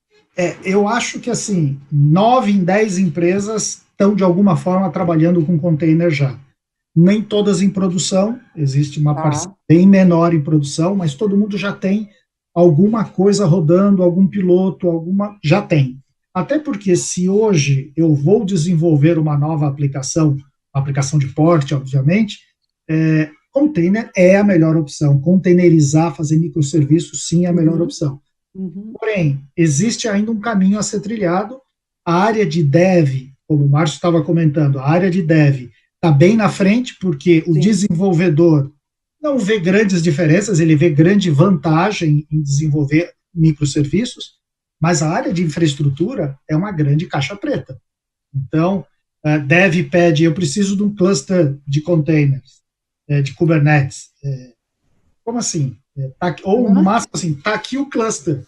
Eu acho que, assim, 9 em 10 empresas estão, de alguma forma, trabalhando com container já. Nem todas em produção, existe uma parcela bem menor em produção, mas todo mundo já tem alguma coisa rodando, algum piloto, já tem. Até porque se hoje eu vou desenvolver uma nova aplicação, uma aplicação de porte, obviamente, container é a melhor opção. Containerizar, fazer microserviços, sim, é a melhor opção. Porém, existe ainda um caminho a ser trilhado. A área de dev, como o Márcio estava comentando, a área de dev está bem na frente, porque o desenvolvedor não vê grandes diferenças, ele vê grande vantagem em desenvolver microserviços, mas a área de infraestrutura é uma grande caixa preta. Então, dev pede, eu preciso de um cluster de containers, de Kubernetes. Como assim? Ou no máximo assim, está aqui o cluster,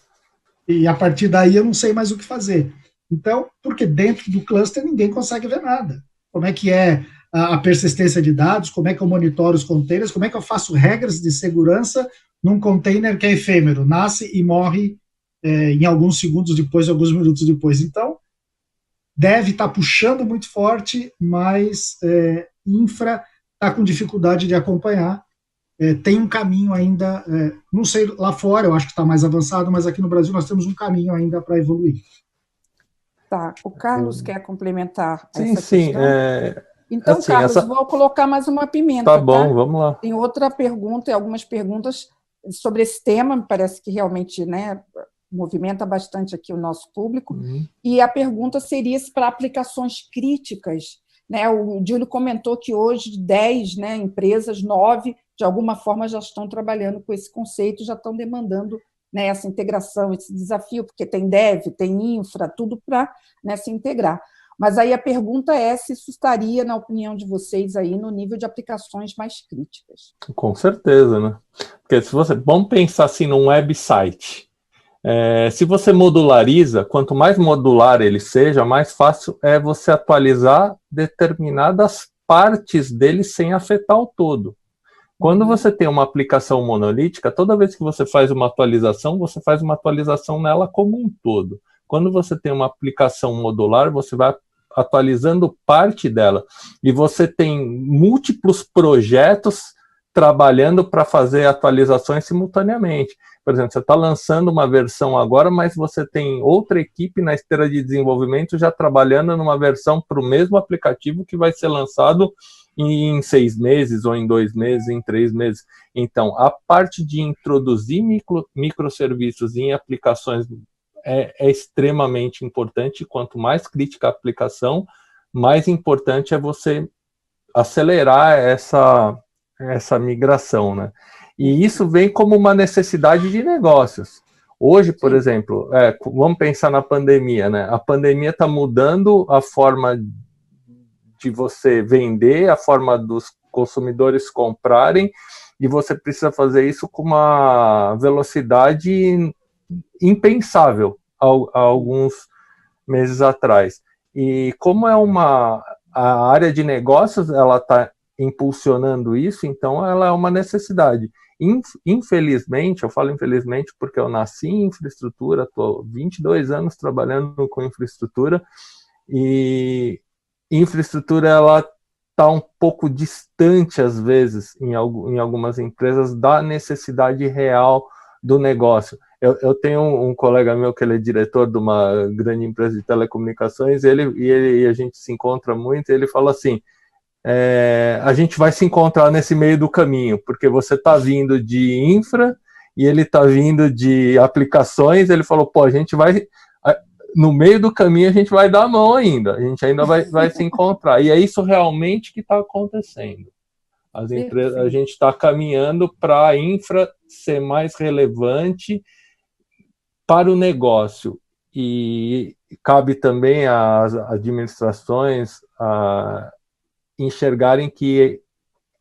e a partir daí eu não sei mais o que fazer. Então, porque dentro do cluster ninguém consegue ver nada. Como é que é a persistência de dados, como é que eu monitoro os containers, como é que eu faço regras de segurança num container que é efêmero, nasce e morre em alguns segundos depois, alguns minutos depois. Então, deve estar puxando muito forte, mas infra está com dificuldade de acompanhar. Tem um caminho ainda, não sei lá fora, eu acho que está mais avançado, mas aqui no Brasil nós temos um caminho ainda para evoluir. Tá, o Carlos quer complementar sim, essa sim, questão? Então, assim, Carlos, vou colocar mais uma pimenta, tá? Bom, vamos lá. Tem outra pergunta, algumas perguntas sobre esse tema, me parece que realmente, né, movimenta bastante aqui o nosso público, e a pergunta seria se para aplicações críticas, né, o Júlio comentou que hoje 10, né, empresas, 9, de alguma forma já estão trabalhando com esse conceito, já estão demandando, né, essa integração, esse desafio, porque tem dev, tem infra, tudo para, né, se integrar. Mas aí a pergunta é se isso estaria, na opinião de vocês, aí no nível de aplicações mais críticas. Com certeza, né? Porque vamos pensar assim num website. Se você modulariza, quanto mais modular ele seja, mais fácil é você atualizar determinadas partes dele sem afetar o todo. Quando você tem uma aplicação monolítica, toda vez que você faz uma atualização, você faz uma atualização nela como um todo. Quando você tem uma aplicação modular, você vai atualizando parte dela. E você tem múltiplos projetos trabalhando para fazer atualizações simultaneamente. Por exemplo, você está lançando uma versão agora, mas você tem outra equipe na esteira de desenvolvimento já trabalhando numa versão para o mesmo aplicativo que vai ser lançado em 6 meses, ou em 2 meses, em 3 meses. Então, a parte de introduzir microserviços em aplicações é extremamente importante. Quanto mais crítica a aplicação, mais importante é você acelerar essa migração, né? E isso vem como uma necessidade de negócios. Hoje, por exemplo, vamos pensar na pandemia, né? A pandemia está mudando a forma de você vender, a forma dos consumidores comprarem, e você precisa fazer isso com uma velocidade impensável há alguns meses atrás. E como a área de negócios, ela está impulsionando isso, então ela é uma necessidade. Infelizmente, eu falo infelizmente porque eu nasci em infraestrutura, estou 22 anos trabalhando com infraestrutura, e infraestrutura ela está um pouco distante, às vezes, em algumas empresas, da necessidade real do negócio. Eu tenho um colega meu que ele é diretor de uma grande empresa de telecomunicações, e a gente se encontra muito, e ele fala assim, a gente vai se encontrar nesse meio do caminho, porque você está vindo de infra, e ele está vindo de aplicações, ele falou, a gente vai... No meio do caminho a gente vai dar a mão ainda, a gente ainda vai se encontrar, e é isso realmente que está acontecendo. As empresas, a gente está caminhando para a infra ser mais relevante para o negócio, e cabe também às administrações enxergarem que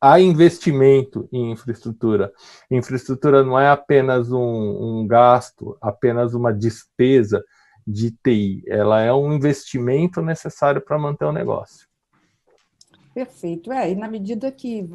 há investimento em infraestrutura. Infraestrutura não é apenas um gasto, apenas uma despesa de TI, ela é um investimento necessário para manter o negócio. Perfeito. E na medida que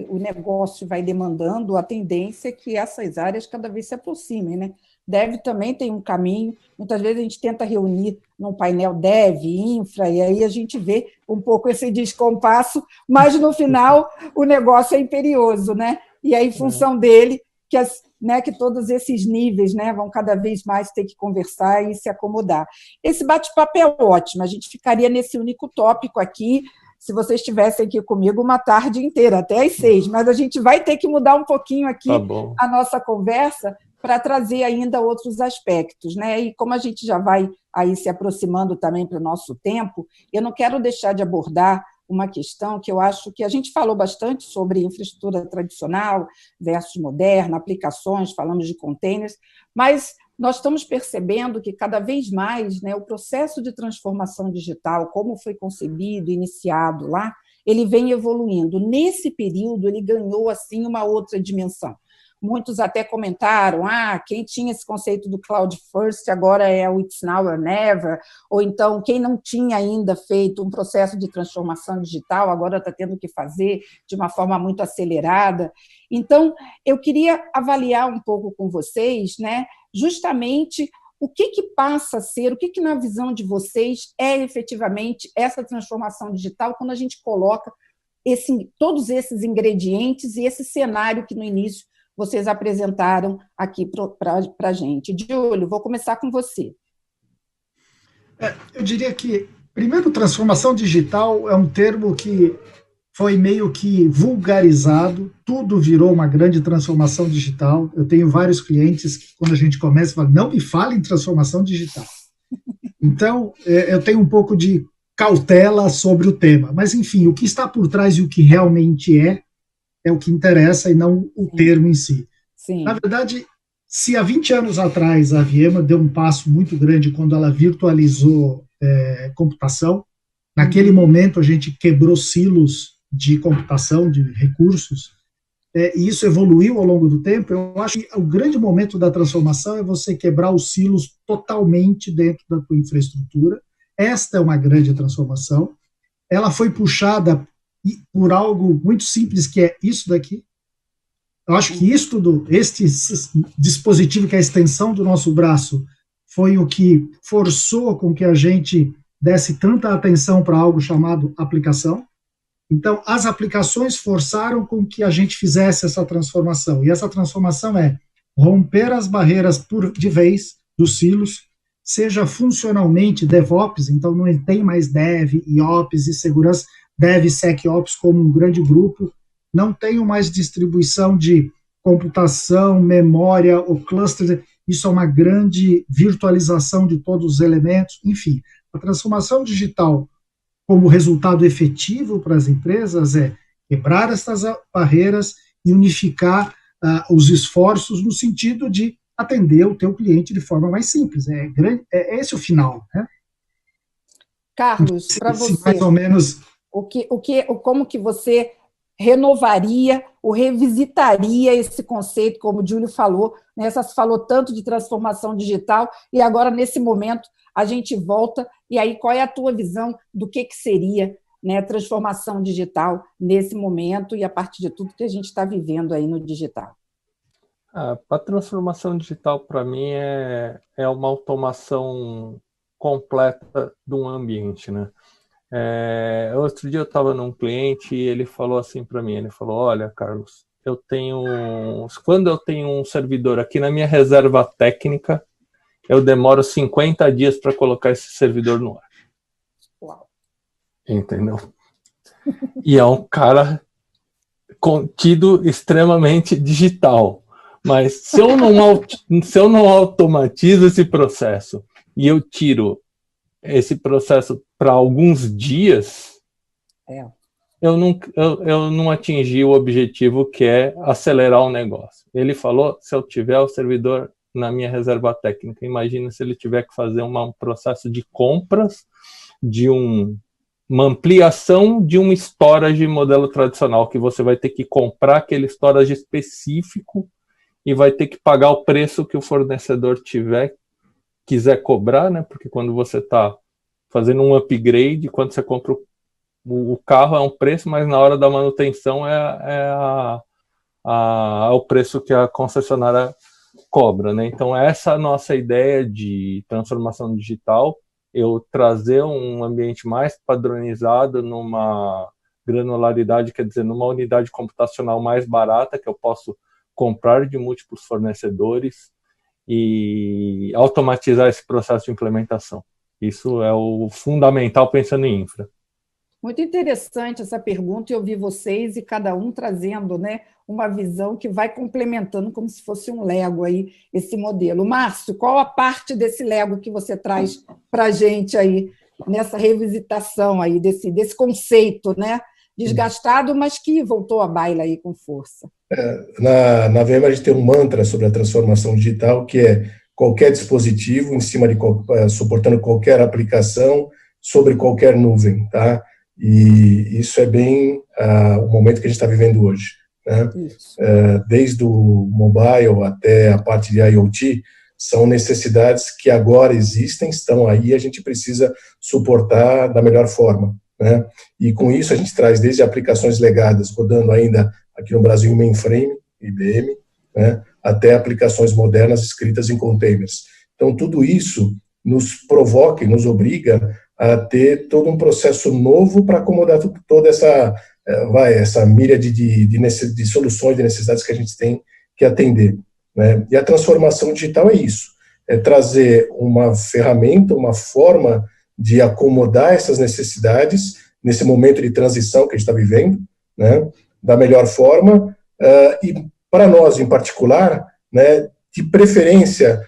o negócio vai demandando, a tendência é que essas áreas cada vez se aproximem, né? Dev também tem um caminho, muitas vezes a gente tenta reunir num painel dev, infra, e aí a gente vê um pouco esse descompasso, mas no final o negócio é imperioso, né? E aí, em função dele, que todos esses níveis, né, vão cada vez mais ter que conversar e se acomodar. Esse bate-papo é ótimo, a gente ficaria nesse único tópico aqui, se vocês estivessem aqui comigo uma tarde inteira, até às 6, mas a gente vai ter que mudar um pouquinho aqui a nossa conversa para trazer ainda outros aspectos, né? E como a gente já vai aí se aproximando também para o nosso tempo, eu não quero deixar de abordar uma questão que eu acho que a gente falou bastante sobre infraestrutura tradicional versus moderna, aplicações, falamos de containers, mas nós estamos percebendo que cada vez mais, né, o processo de transformação digital, como foi concebido, iniciado lá, ele vem evoluindo. Nesse período, ele ganhou assim uma outra dimensão. Muitos até comentaram, quem tinha esse conceito do Cloud First agora é o It's Now or Never, ou então quem não tinha ainda feito um processo de transformação digital agora está tendo que fazer de uma forma muito acelerada. Então, eu queria avaliar um pouco com vocês, né, justamente o que passa a ser, o que na visão de vocês é efetivamente essa transformação digital quando a gente coloca todos esses ingredientes e esse cenário que no início vocês apresentaram aqui para a gente. Giulio, vou começar com você. Eu diria que, primeiro, transformação digital é um termo que foi meio que vulgarizado, tudo virou uma grande transformação digital. Eu tenho vários clientes que, quando a gente começa, falam, não me fale em transformação digital. Então, eu tenho um pouco de cautela sobre o tema. Mas, enfim, o que está por trás e o que realmente é o que interessa e não o termo em si. Sim. Na verdade, se há 20 anos atrás a Viema deu um passo muito grande quando ela virtualizou computação, naquele momento a gente quebrou silos de computação, de recursos, e isso evoluiu ao longo do tempo. Eu acho que o grande momento da transformação é você quebrar os silos totalmente dentro da tua infraestrutura. Esta é uma grande transformação. Ela foi puxada por algo muito simples, que é isso daqui. Eu acho que este dispositivo, que é a extensão do nosso braço, foi o que forçou com que a gente desse tanta atenção para algo chamado aplicação. Então, as aplicações forçaram com que a gente fizesse essa transformação. E essa transformação é romper as barreiras de vez dos silos, seja funcionalmente DevOps, então não tem mais Dev, IOPS e segurança, DevSecOps como um grande grupo, não tenho mais distribuição de computação, memória ou clusters, isso é uma grande virtualização de todos os elementos, enfim. A transformação digital como resultado efetivo para as empresas é quebrar essas barreiras e unificar os esforços no sentido de atender o teu cliente de forma mais simples. É esse o final, né? Carlos, para você, mais ou menos... como que você renovaria ou revisitaria esse conceito, como o Giulio falou, né? Você falou tanto de transformação digital, e agora, nesse momento, a gente volta, e aí qual é a tua visão do que seria, né, transformação digital nesse momento e a partir de tudo que a gente está vivendo aí no digital? A transformação digital, para mim, é uma automação completa de um ambiente, né? Outro dia eu estava num cliente e ele falou assim para mim, ele falou, olha, Carlos, quando eu tenho um servidor aqui na minha reserva técnica, eu demoro 50 dias para colocar esse servidor no ar. Uau. Entendeu? E é um cara contido extremamente digital. Mas se eu não automatizo esse processo e eu tiro esse processo para alguns dias, eu não atingi o objetivo, que é acelerar o negócio. Ele falou, se eu tiver o servidor na minha reserva técnica, imagina se ele tiver que fazer um processo de compras de uma ampliação de um storage modelo tradicional, que você vai ter que comprar aquele storage específico e vai ter que pagar o preço que o fornecedor quiser cobrar, né? Porque quando você está fazendo um upgrade, quando você compra o carro é um preço, mas na hora da manutenção o preço que a concessionária cobra, né? Então, essa é a nossa ideia de transformação digital, eu trazer um ambiente mais padronizado numa granularidade, quer dizer, numa unidade computacional mais barata, que eu posso comprar de múltiplos fornecedores e automatizar esse processo de implementação. Isso é o fundamental pensando em infra. Muito interessante essa pergunta, e eu vi vocês e cada um trazendo, né, uma visão que vai complementando como se fosse um Lego aí, esse modelo. Márcio, qual a parte desse Lego que você traz para a gente aí, nessa revisitação aí, desse conceito, né, desgastado, mas que voltou à baila aí com força? Na VM a gente tem um mantra sobre a transformação digital, que é qualquer dispositivo, em cima de suportando qualquer aplicação, sobre qualquer nuvem, tá? E isso é bem o momento que a gente está vivendo hoje, né? Desde o mobile até a parte de IoT, são necessidades que agora existem, estão aí, a gente precisa suportar da melhor forma, né? E com isso a gente traz desde aplicações legadas, rodando ainda aqui no Brasil mainframe, IBM, né, até aplicações modernas escritas em containers. Então, tudo isso nos provoca e nos obriga a ter todo um processo novo para acomodar toda essa míriade de soluções, de necessidades que a gente tem que atender, né? E a transformação digital é isso, é trazer uma ferramenta, uma forma de acomodar essas necessidades nesse momento de transição que a gente está vivendo, né, da melhor forma, e para nós em particular, né, de preferência,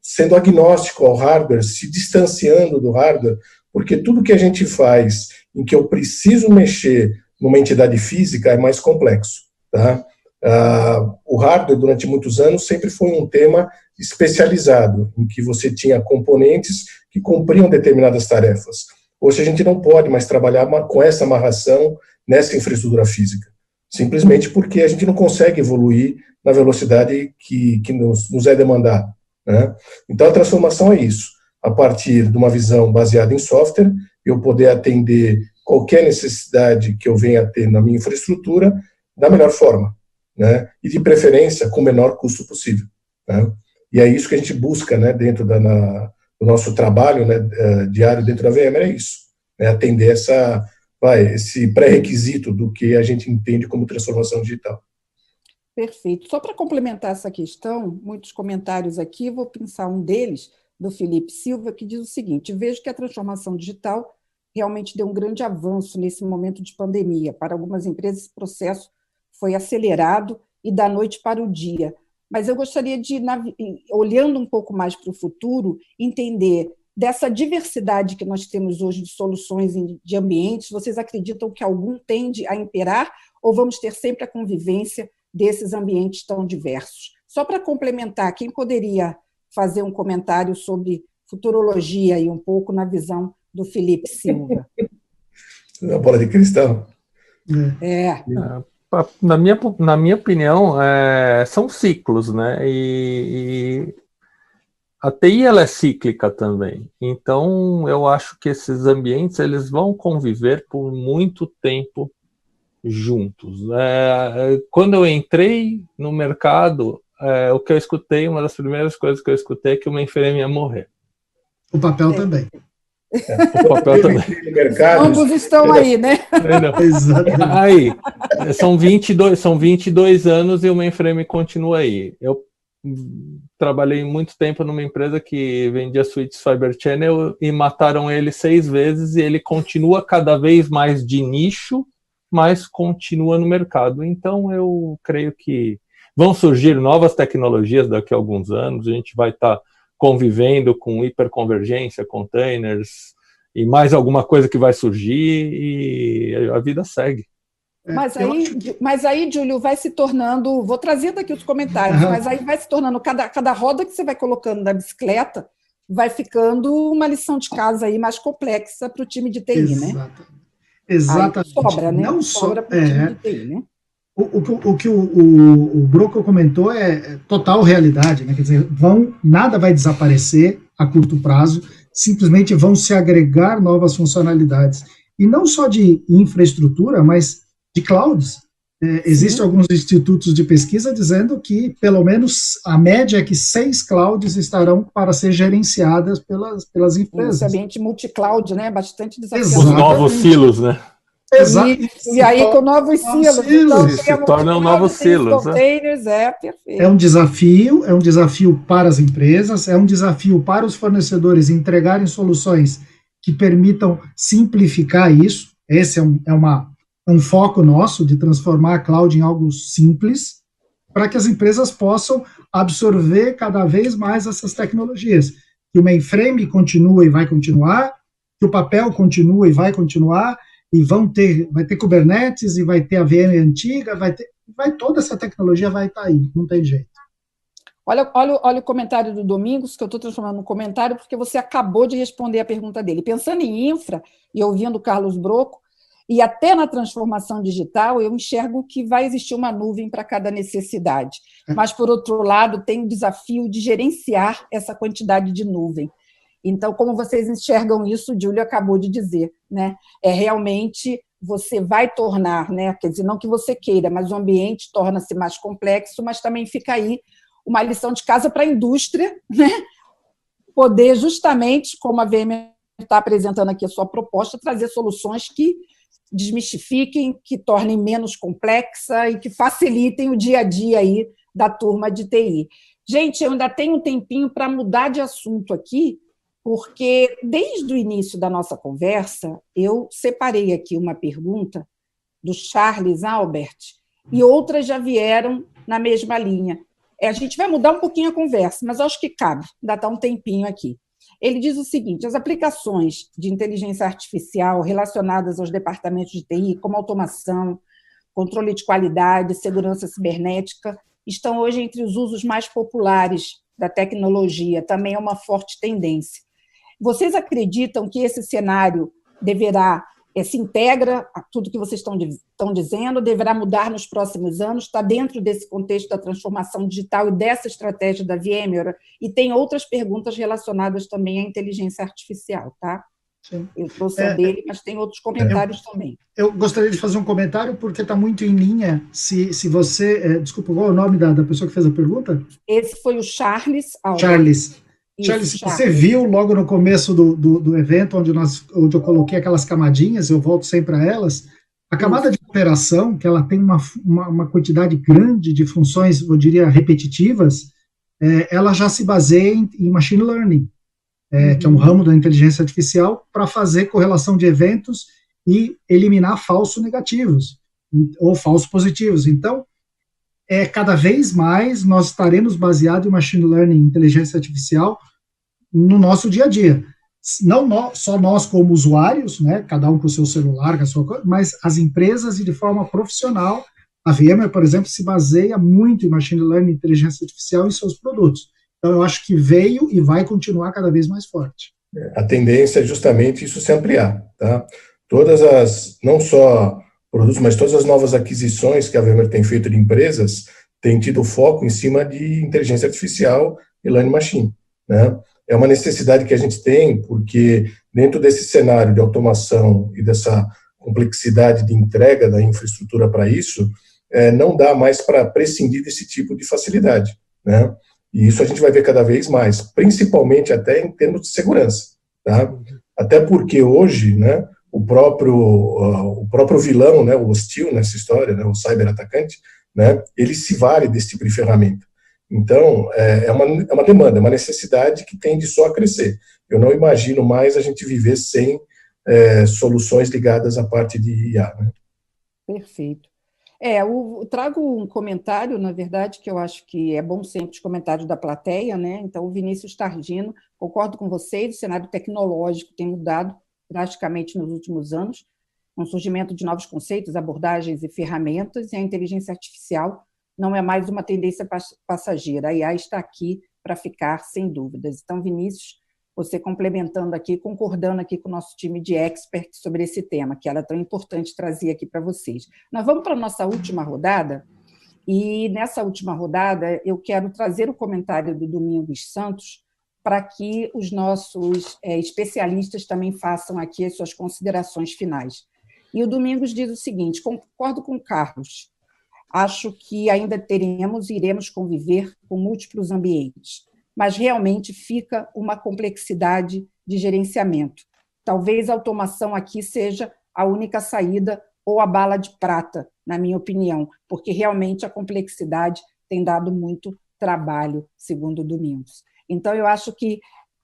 sendo agnóstico ao hardware, se distanciando do hardware, porque tudo que a gente faz em que eu preciso mexer numa entidade física é mais complexo, tá? O hardware, durante muitos anos, sempre foi um tema especializado, em que você tinha componentes que cumpriam determinadas tarefas. Hoje a gente não pode mais trabalhar com essa amarração nessa infraestrutura física, simplesmente porque a gente não consegue evoluir na velocidade que nos é demandada, né? Então a transformação é isso, a partir de uma visão baseada em software, eu poder atender qualquer necessidade que eu venha a ter na minha infraestrutura da melhor forma, né? E de preferência com o menor custo possível, né? E é isso que a gente busca, né, dentro do nosso trabalho, né, diário dentro da VMware, é isso, né, atender esse pré-requisito do que a gente entende como transformação digital. Perfeito. Só para complementar essa questão, muitos comentários aqui, vou pensar um deles, do Felipe Silva, que diz o seguinte: vejo que a transformação digital realmente deu um grande avanço nesse momento de pandemia. Para algumas empresas, esse processo foi acelerado e da noite para o dia. Mas eu gostaria de, olhando um pouco mais para o futuro, entender dessa diversidade que nós temos hoje de soluções de ambientes, vocês acreditam que algum tende a imperar ou vamos ter sempre a convivência desses ambientes tão diversos? Só para complementar, quem poderia fazer um comentário sobre futurologia aí um pouco na visão do Felipe Silva? A bola de cristal. Na minha opinião, são ciclos, né? E a TI ela é cíclica também. Então, eu acho que esses ambientes eles vão conviver por muito tempo juntos. Quando eu entrei no mercado, o que eu escutei, uma das primeiras coisas que eu escutei é que o mainframe ia morrer. O papel também. O papel também. Ambos estão aí, né? Exatamente. Aí, são 22 anos e o mainframe continua aí. Eu trabalhei muito tempo numa empresa que vendia switches Fiber Channel e mataram ele 6 vezes e ele continua cada vez mais de nicho, mas continua no mercado. Então, eu creio que vão surgir novas tecnologias daqui a alguns anos, a gente vai estar convivendo com hiperconvergência, containers e mais alguma coisa que vai surgir e a vida segue. Mas aí, Júlio, vai se tornando... Vou trazendo aqui os comentários, mas aí vai se tornando... Cada roda que você vai colocando na bicicleta vai ficando uma lição de casa aí mais complexa para o time de TI, né? Exatamente. Sobra, né? Não sobra para o time de TI, né? O que o Broco comentou é total realidade, né? Quer dizer, nada vai desaparecer a curto prazo, simplesmente vão se agregar novas funcionalidades. e não só de infraestrutura, mas de clouds. Existem alguns institutos de pesquisa dizendo que, pelo menos, a média é que 6 clouds estarão para ser gerenciadas pelas empresas. Esse ambiente multi-cloud, né? Bastante desafiador. Os novos silos, né? Exato. E aí, com novos silos. Então, se tornam novos silos. Containers, perfeito. É um desafio para as empresas, é um desafio para os fornecedores entregarem soluções que permitam simplificar isso. Esse é um foco nosso de transformar a cloud em algo simples, para que as empresas possam absorver cada vez mais essas tecnologias. Que o mainframe continue e vai continuar, que o papel continue e vai continuar, e vai ter Kubernetes, e vai ter a VM antiga, toda essa tecnologia vai estar aí, não tem jeito. Olha o comentário do Domingos, que eu estou transformando num comentário, porque você acabou de responder a pergunta dele. Pensando em infra, e ouvindo o Carlos Brocco, e até na transformação digital, eu enxergo que vai existir uma nuvem para cada necessidade. Mas, por outro lado, tem o desafio de gerenciar essa quantidade de nuvem. Então, como vocês enxergam isso, o Júlio acabou de dizer, né? Realmente você vai tornar, né? Quer dizer, não que você queira, mas o ambiente torna-se mais complexo, mas também fica aí uma lição de casa para a indústria, né? Poder justamente, como a VM está apresentando aqui a sua proposta, trazer soluções que desmistifiquem, que tornem menos complexa e que facilitem o dia a dia aí da turma de TI. Gente, eu ainda tenho um tempinho para mudar de assunto aqui, porque desde o início da nossa conversa, eu separei aqui uma pergunta do Charles Albert e outras já vieram na mesma linha. A gente vai mudar um pouquinho a conversa, mas acho que cabe, ainda está um tempinho aqui. Ele diz o seguinte: as aplicações de inteligência artificial relacionadas aos departamentos de TI, como automação, controle de qualidade, segurança cibernética, estão hoje entre os usos mais populares da tecnologia, também é uma forte tendência. Vocês acreditam que esse cenário se integra a tudo que vocês estão dizendo, deverá mudar nos próximos anos, está dentro desse contexto da transformação digital e dessa estratégia da VMware? E tem outras perguntas relacionadas também à inteligência artificial, tá? Sim. Eu trouxe a dele, mas tem outros comentários também. Eu gostaria de fazer um comentário, porque está muito em linha. Se você... desculpa, qual é o nome da pessoa que fez a pergunta? Esse foi o Charles Albert. Charles, você viu logo no começo do evento, onde eu coloquei aquelas camadinhas, eu volto sempre a elas, a camada de operação, que ela tem uma quantidade grande de funções, eu diria, repetitivas, ela já se baseia em machine learning, que é um ramo da inteligência artificial, para fazer correlação de eventos e eliminar falsos negativos, ou falsos positivos. Então, cada vez mais nós estaremos baseados em machine learning, inteligência artificial, no nosso dia a dia. Não só nós como usuários, né, cada um com o seu celular, com a sua coisa, mas as empresas e de forma profissional. A VMware, por exemplo, se baseia muito em machine learning e inteligência artificial em seus produtos. Então, eu acho que veio e vai continuar cada vez mais forte. A tendência é justamente isso se ampliar, tá? Não só produtos, mas todas as novas aquisições que a VMware tem feito de empresas têm tido foco em cima de inteligência artificial e learning machine, né? É uma necessidade que a gente tem, porque dentro desse cenário de automação e dessa complexidade de entrega da infraestrutura para isso, não dá mais para prescindir desse tipo de facilidade, né? E isso a gente vai ver cada vez mais, principalmente até em termos de segurança, tá? Até porque hoje, né, o próprio vilão, né, o hostil nessa história, né, o cyberatacante, né, ele se vale desse tipo de ferramenta. Então, é uma demanda, é uma necessidade que tende só a crescer. Eu não imagino mais a gente viver sem soluções ligadas à parte de IA, né? Perfeito. Eu trago um comentário, na verdade, que eu acho que é bom sempre os comentários da plateia, né? Então, o Vinícius Tardino, concordo com vocês, o cenário tecnológico tem mudado drasticamente nos últimos anos, com o surgimento de novos conceitos, abordagens e ferramentas, e a inteligência artificial não é mais uma tendência passageira. A IA está aqui para ficar, sem dúvidas. Então, Vinícius, você complementando aqui, concordando aqui com o nosso time de experts sobre esse tema, que era tão importante trazer aqui para vocês. Nós vamos para a nossa última rodada, e nessa última rodada eu quero trazer o comentário do Domingos Santos para que os nossos especialistas também façam aqui as suas considerações finais. E o Domingos diz o seguinte: concordo com o Carlos, acho que ainda iremos conviver com múltiplos ambientes, mas realmente fica uma complexidade de gerenciamento. Talvez a automação aqui seja a única saída ou a bala de prata, na minha opinião, porque realmente a complexidade tem dado muito trabalho, segundo o Domingos. Então, eu acho que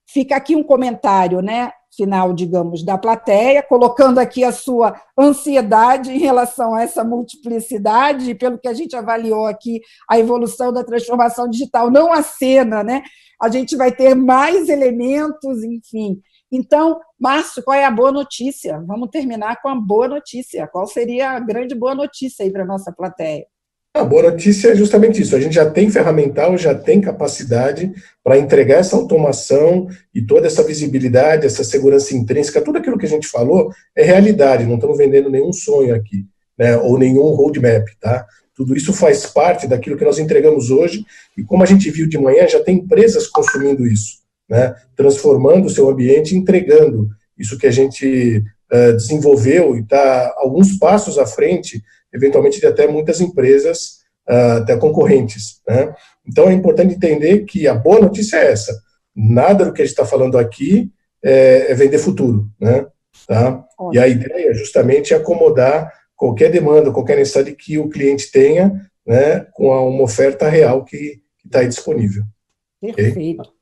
fica aqui um comentário, né, final, digamos, da plateia, colocando aqui a sua ansiedade em relação a essa multiplicidade, e pelo que a gente avaliou aqui, a evolução da transformação digital não acena, né? A gente vai ter mais elementos, enfim. Então, Márcio, qual é a boa notícia? Vamos terminar com a boa notícia. Qual seria a grande boa notícia aí para a nossa plateia? A boa notícia é justamente isso, a gente já tem ferramental, já tem capacidade para entregar essa automação e toda essa visibilidade, essa segurança intrínseca, tudo aquilo que a gente falou é realidade, não estamos vendendo nenhum sonho aqui, né, ou nenhum roadmap, tá? Tudo isso faz parte daquilo que nós entregamos hoje e como a gente viu de manhã, já tem empresas consumindo isso, né, transformando o seu ambiente, entregando isso que a gente desenvolveu e está alguns passos à frente, eventualmente de até muitas empresas, até concorrentes, né? Então é importante entender que a boa notícia é essa, nada do que a gente está falando aqui é vender futuro, né? Tá? E a ideia justamente é acomodar qualquer demanda, qualquer necessidade que o cliente tenha, né, com uma oferta real que está aí disponível. Perfeito. Okay?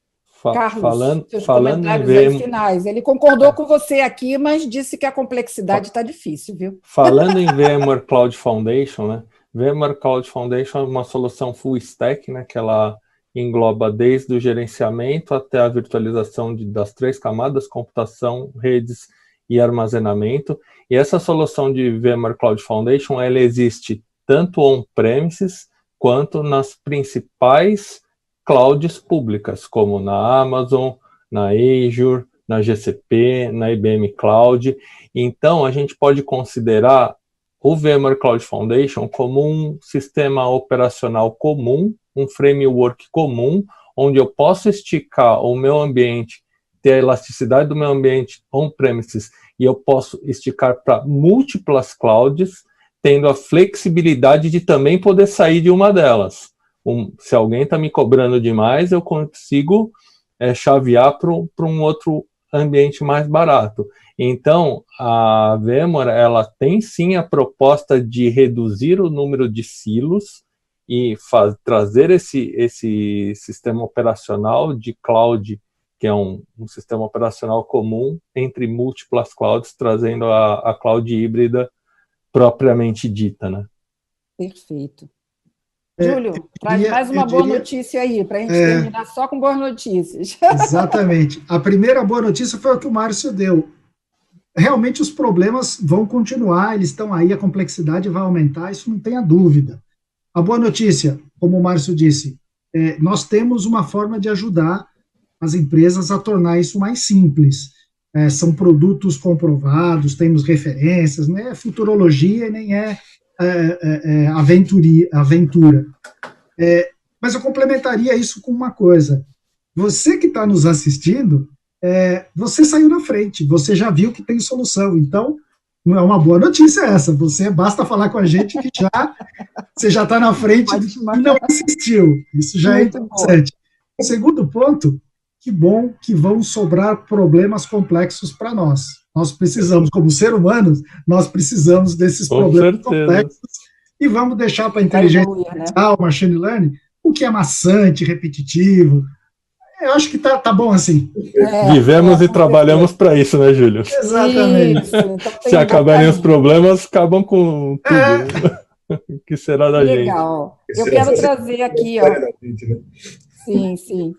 Carlos, seus falando comentários finais. Ele concordou com você aqui, mas disse que a complexidade está difícil, viu? Falando em VMware Cloud Foundation, né? VMware Cloud Foundation é uma solução full stack, né? Que ela engloba desde o gerenciamento até a virtualização das 3 camadas, computação, redes e armazenamento. E essa solução de VMware Cloud Foundation, ela existe tanto on-premises quanto nas principais clouds públicas, como na Amazon, na Azure, na GCP, na IBM Cloud. Então, a gente pode considerar o VMware Cloud Foundation como um sistema operacional comum, um framework comum, onde eu posso esticar o meu ambiente, ter a elasticidade do meu ambiente on-premises, e eu posso esticar para múltiplas clouds, tendo a flexibilidade de também poder sair de uma delas. Se alguém está me cobrando demais, eu consigo chavear para um outro ambiente mais barato. Então, a VMware, ela tem sim a proposta de reduzir o número de silos e trazer esse sistema operacional de cloud, que é um sistema operacional comum entre múltiplas clouds, trazendo a cloud híbrida propriamente dita, né? Perfeito. Júlio, traz mais uma boa notícia aí, para a gente terminar só com boas notícias. Exatamente. A primeira boa notícia foi o que o Márcio deu. Realmente os problemas vão continuar, eles estão aí, a complexidade vai aumentar, isso não tenha dúvida. A boa notícia, como o Márcio disse, nós temos uma forma de ajudar as empresas a tornar isso mais simples. São produtos comprovados, temos referências, não é futurologia e nem é aventura. Mas eu complementaria isso com uma coisa. Você que está nos assistindo, você saiu na frente, você já viu que tem solução, então não é uma boa notícia essa, basta falar com a gente que você já está na frente e não assistiu, isso já é interessante. O segundo ponto, que bom que vão sobrar problemas complexos para nós. Nós precisamos, como ser humanos, nós precisamos desses problemas complexos e vamos deixar para a inteligência artificial, machine learning, o que é maçante, repetitivo. Eu acho que tá bom assim. Vivemos e trabalhamos para isso, né, Júlio? Exatamente. Então, se acabarem os problemas, acabam com tudo. Que será da gente. Legal. Eu quero trazer aqui, ó. Sim.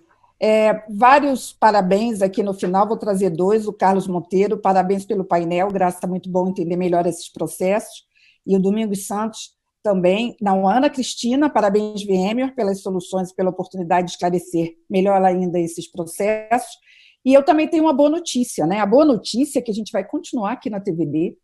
Vários parabéns aqui no final, vou trazer 2, o Carlos Monteiro, parabéns pelo painel, Graça, muito bom entender melhor esses processos, e o Domingos Santos também, não, a Ana Cristina, parabéns VMware pelas soluções, pela oportunidade de esclarecer melhor ainda esses processos, e eu também tenho uma boa notícia, né? A boa notícia é que a gente vai continuar aqui na TVD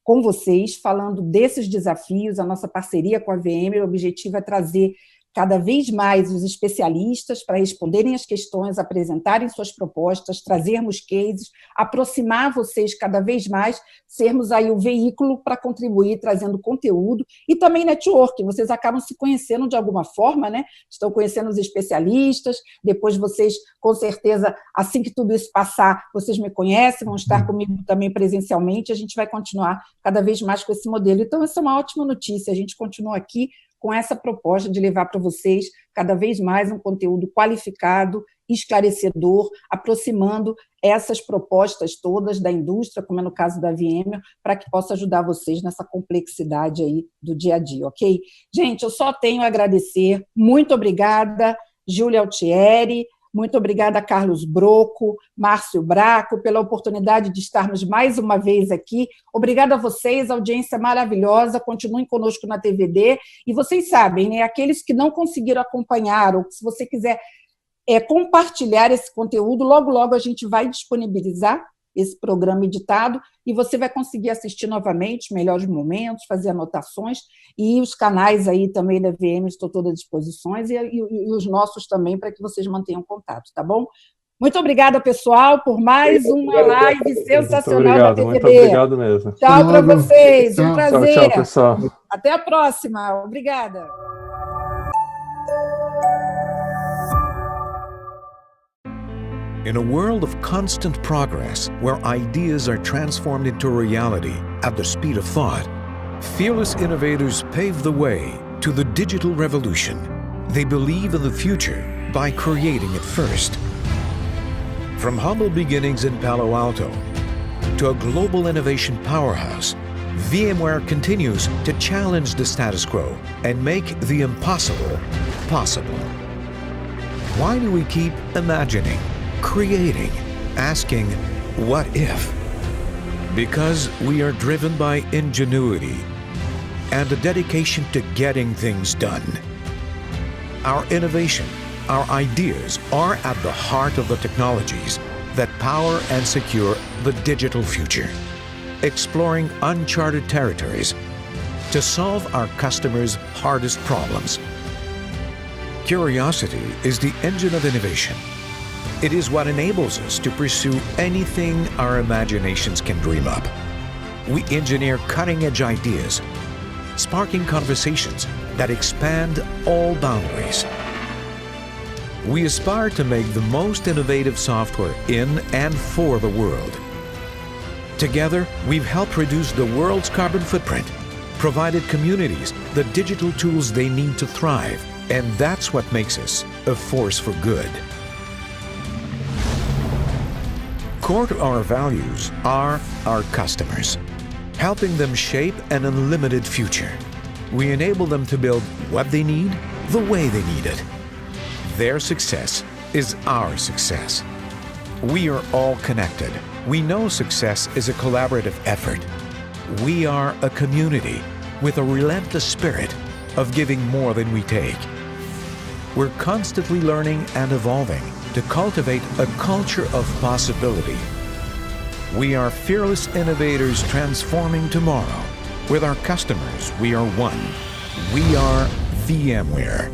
com vocês, falando desses desafios, a nossa parceria com a VMware, o objetivo é trazer cada vez mais os especialistas para responderem as questões, apresentarem suas propostas, trazermos cases, aproximar vocês cada vez mais, sermos aí o veículo para contribuir, trazendo conteúdo e também network. Vocês acabam se conhecendo de alguma forma, né? Estão conhecendo os especialistas, depois vocês, com certeza, assim que tudo isso passar, vocês me conhecem, vão estar comigo também presencialmente, a gente vai continuar cada vez mais com esse modelo. Então, essa é uma ótima notícia, a gente continua aqui com essa proposta de levar para vocês cada vez mais um conteúdo qualificado, esclarecedor, aproximando essas propostas todas da indústria, como é no caso da VMware, para que possa ajudar vocês nessa complexidade aí do dia a dia, ok? Gente, eu só tenho a agradecer. Muito obrigada, Júlia Altieri, muito obrigada, Carlos Broco, Márcio Braco, pela oportunidade de estarmos mais uma vez aqui. Obrigada a vocês, audiência maravilhosa, continuem conosco na TVD. E vocês sabem, né, aqueles que não conseguiram acompanhar, ou se você quiser compartilhar esse conteúdo, logo, logo a gente vai disponibilizar esse programa editado e você vai conseguir assistir novamente, melhores momentos, fazer anotações, e os canais aí também da VM estão todos à disposição, e os nossos também, para que vocês mantenham contato, tá bom? Muito obrigada, pessoal, por mais uma live sensacional da TVD. Muito obrigado mesmo. Tchau para vocês, um prazer. Tchau, pessoal. Até a próxima. Obrigada. In a world of constant progress, where ideas are transformed into reality at the speed of thought, fearless innovators pave the way to the digital revolution. They believe in the future by creating it first. From humble beginnings in Palo Alto to a global innovation powerhouse, VMware continues to challenge the status quo and make the impossible possible. Why do we keep imagining, creating, asking, what if? Because we are driven by ingenuity and a dedication to getting things done. Our innovation, our ideas are at the heart of the technologies that power and secure the digital future, exploring uncharted territories to solve our customers' hardest problems. Curiosity is the engine of innovation. It is what enables us to pursue anything our imaginations can dream up. We engineer cutting-edge ideas, sparking conversations that expand all boundaries. We aspire to make the most innovative software in and for the world. Together, we've helped reduce the world's carbon footprint, provided communities the digital tools they need to thrive, and that's what makes us a force for good. Core to our values are our customers, helping them shape an unlimited future. We enable them to build what they need, the way they need it. Their success is our success. We are all connected. We know success is a collaborative effort. We are a community with a relentless spirit of giving more than we take. We're constantly learning and evolving to cultivate a culture of possibility. We are fearless innovators transforming tomorrow. With our customers, we are one. We are VMware.